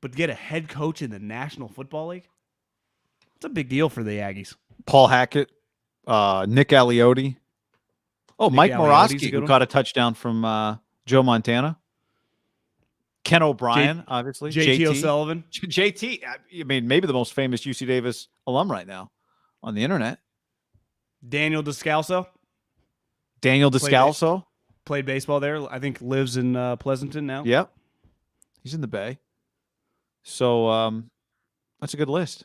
but to get a head coach in the National Football League, it's a big deal for the Aggies. Paul Hackett, Nick Aliotti. Oh, Mike Morosky, who caught a touchdown from Joe Montana. Ken O'Brien, obviously. JT O'Sullivan. JT, maybe the most famous UC Davis alum right now on the internet. Daniel Descalso Daniel Descalso. played baseball there. I think lives in Pleasanton now. Yep. He's in the Bay. So that's a good list.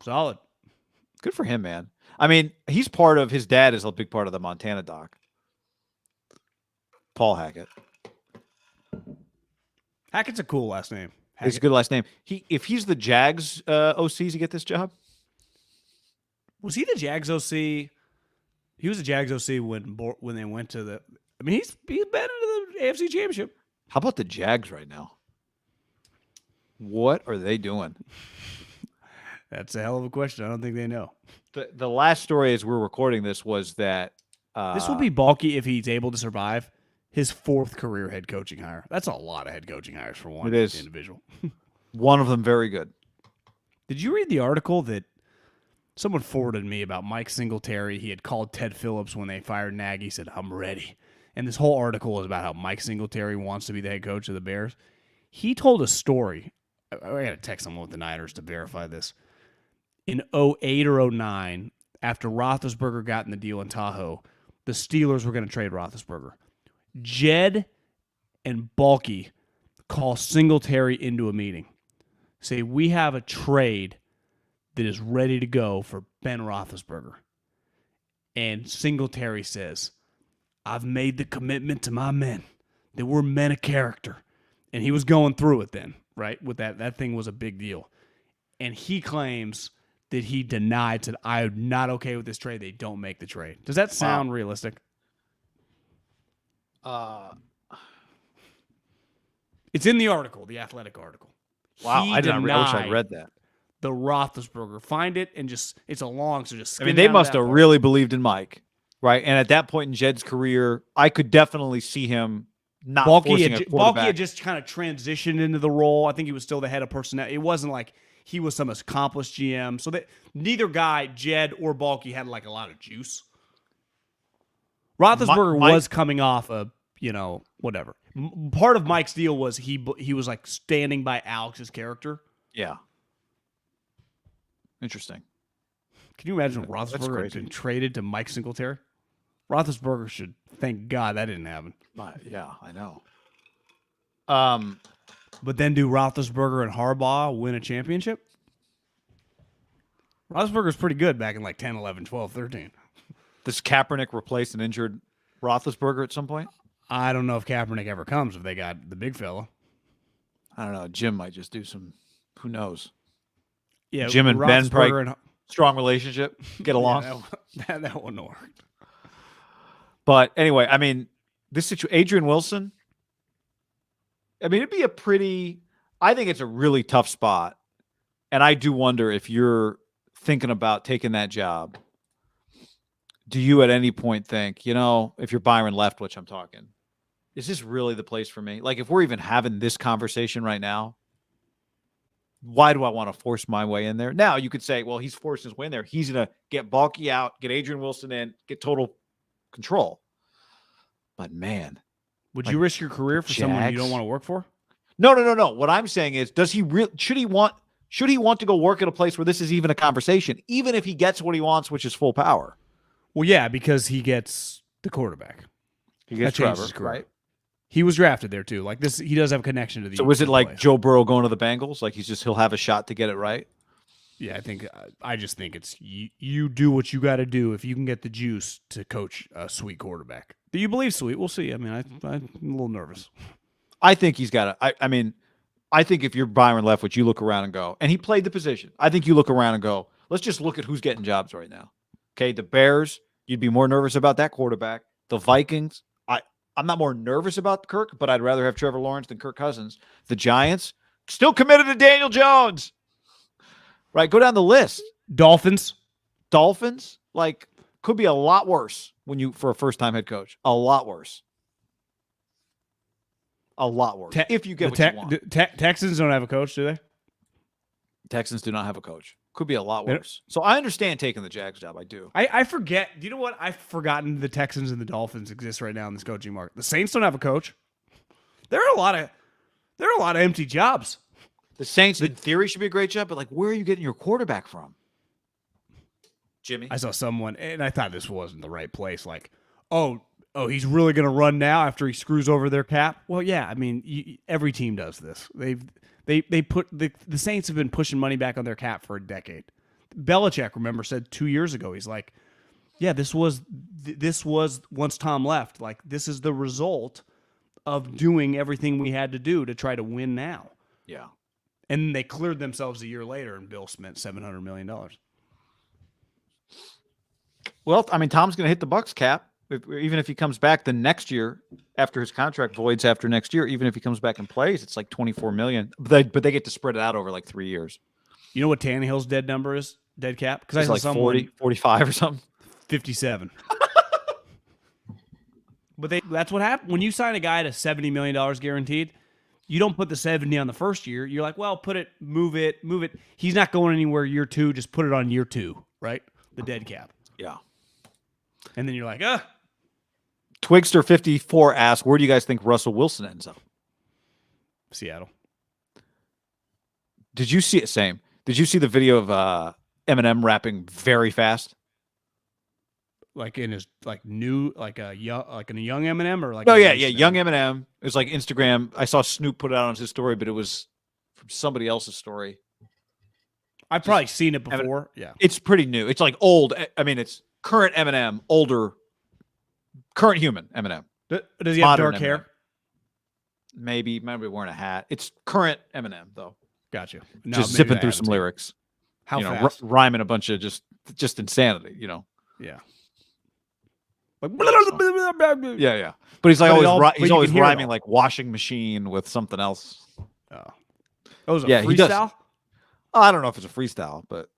Solid. Good for him, man. I mean, his dad is a big part of the Montana doc. Paul Hackett. Hackett's a cool last name. It's a good last name. If he's the Jags OC, does he get this job? Was he the Jags OC? He was the Jags OC when they went to the. I mean, he's been into the AFC Championship. How about the Jags right now? What are they doing? That's a hell of a question. I don't think they know. The last story as we're recording this was that this will be bulky if he's able to survive his 4th career head coaching hire. That's a lot of head coaching hires for one individual. One of them very good. Did you read the article that someone forwarded me about Mike Singletary? He had called Ted Phillips when they fired Nagy. He said, "I'm ready." And this whole article is about how Mike Singletary wants to be the head coach of the Bears. He told a story. I got to text someone with the Niners to verify this. In 2008 or 2009, after Roethlisberger got in the deal in Tahoe, the Steelers were going to trade Roethlisberger. Jed and Balky call Singletary into a meeting. Say, we have a trade that is ready to go for Ben Roethlisberger. And Singletary says, "I've made the commitment to my men that we're men of character." And he was going through it then, right? With that thing was a big deal. And he claims that he denied, said, "I'm not okay with this trade." They don't make the trade. Does that sound realistic? It's in the article, the Athletic article. Wow, I wish I read that. The Roethlisberger. Find it and it's a long, so just. I mean, they must have really believed in Mike, right? And at that point in Jed's career, I could definitely see him not forcing a quarterback. Balky had just kind of transitioned into the role. I think he was still the head of personnel. It wasn't like he was some accomplished GM. So that neither guy, Jed or Balky, had like a lot of juice. Roethlisberger was coming off a, whatever. Part of Mike's deal was he was like standing by Alex's character. Yeah. Interesting. Can you imagine if Roethlisberger had been traded to Mike Singletary? Roethlisberger should thank God that didn't happen. Yeah, I know. But then do Roethlisberger and Harbaugh win a championship? Roethlisberger's pretty good back in like 10, 11, 12, 13. Does Kaepernick replace an injured Roethlisberger at some point? I don't know if Kaepernick ever comes if they got the big fella. I don't know. Jim might just do some. Who knows? Yeah, Jim and Ben probably strong relationship. Get along. Yeah, that wouldn't work. But anyway, I mean, this situation, Adrian Wilson. I mean, it'd be a pretty. I think it's a really tough spot, and I do wonder if you're thinking about taking that job. Do you at any point think, if you're Byron Leftwich, I'm talking, is this really the place for me? Like, if we're even having this conversation right now, why do I want to force my way in there? Now, you could say, well, he's forcing his way in there. He's going to get Balky out, get Adrian Wilson in, get total control. But, man. Would you risk your career for someone you don't want to work for? No. What I'm saying is, should he want to go work at a place where this is even a conversation, even if he gets what he wants, which is full power? Well, yeah, because he gets the quarterback. He gets Trevor, right? He was drafted there too. Like this, he does have a connection to the. So was it like Joe Burrow going to the Bengals? Like he'll have a shot to get it right. Yeah, I just think it's you do what you got to do if you can get the juice to coach a sweet quarterback. Do you believe sweet? We'll see. I mean, I'm a little nervous. I think he's got to. I mean, I think if you're Byron Leftwich, you look around and go, and he played the position. I think you look around and go, let's just look at who's getting jobs right now. Okay, the Bears, you'd be more nervous about that quarterback. The Vikings, I'm not more nervous about Kirk, but I'd rather have Trevor Lawrence than Kirk Cousins. The Giants, still committed to Daniel Jones. Right, go down the list. Dolphins, like, could be a lot worse for a first-time head coach. A lot worse. If you get what you want. Texans don't have a coach, do they? Texans do not have a coach. Could be a lot worse. So I understand taking the Jags job. I do. I forget. Do you know what? I've forgotten the Texans and the Dolphins exist right now in this coaching market. The Saints don't have a coach. There are a lot of empty jobs. The Saints, in theory, should be a great job, but like, where are you getting your quarterback from? Jimmy. I saw someone, and I thought this wasn't the right place. Like, oh, he's really going to run now after he screws over their cap. Well, yeah, I mean, every team does this. They put the Saints have been pushing money back on their cap for a decade. Belichick, remember, said 2 years ago, he's like, yeah, this was once Tom left. Like, this is the result of doing everything we had to do to try to win now. Yeah. And they cleared themselves a year later, and Bill spent $700 million. Well, I mean, Tom's going to hit the Bucs cap. Even if he comes back the next year after his contract voids after next year, even if he comes back and plays, it's like $24 million. But they get to spread it out over like 3 years. You know what Tannehill's dead number is? Dead cap? Because I it's like 40, 45 or something. 57. But that's what happened. When you sign a guy to $70 million guaranteed, you don't put the 70 on the first year. You're like, well, move it. He's not going anywhere year 2. Just put it on year 2, right? The dead cap. Yeah. And then you're like, Twigster54 asks, where do you guys think Russell Wilson ends up? Seattle. Did you see it? Same. Did you see the video of Eminem rapping very fast? Like in his new in a young Eminem or like? Oh yeah, young Eminem. It was like Instagram. I saw Snoop put it out on his story, but it was from somebody else's story. I've probably seen it before. Yeah, it's pretty new. It's like old. I mean, it's current Eminem, older, current human Eminem. Does he have dark hair? Eminem. Maybe wearing a hat. It's current Eminem though. Gotcha. No, just zipping through some lyrics. How fast? Rhyming a bunch of just insanity. Yeah. Like, yeah. But he's like he's always rhyming like washing machine with something else. Oh, was a freestyle? I don't know if it's a freestyle, but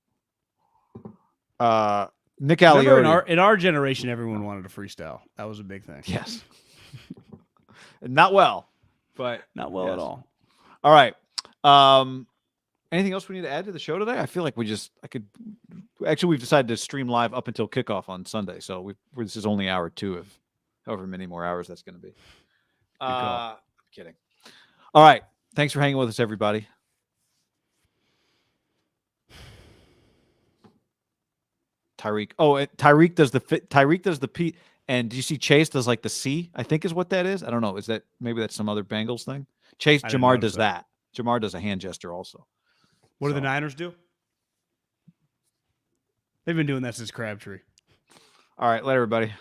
Nick Aliotti. In our generation, everyone wanted a freestyle. That was a big thing. Yes. Not well, but not well at all. All right. Anything else we need to add to the show today? I feel like we've decided to stream live up until kickoff on Sunday. So this is only hour 2 of however many more hours that's going to be. I'm kidding. All right. Thanks for hanging with us, everybody. Tyreek. Oh, Tyreek does the P. And do you see Chase does like the C? I think is what that is. I don't know. Is that maybe that's some other Bengals thing? Jamar does that. Jamar does a hand gesture also. What do the Niners do? They've been doing that since Crabtree. All right, later, everybody.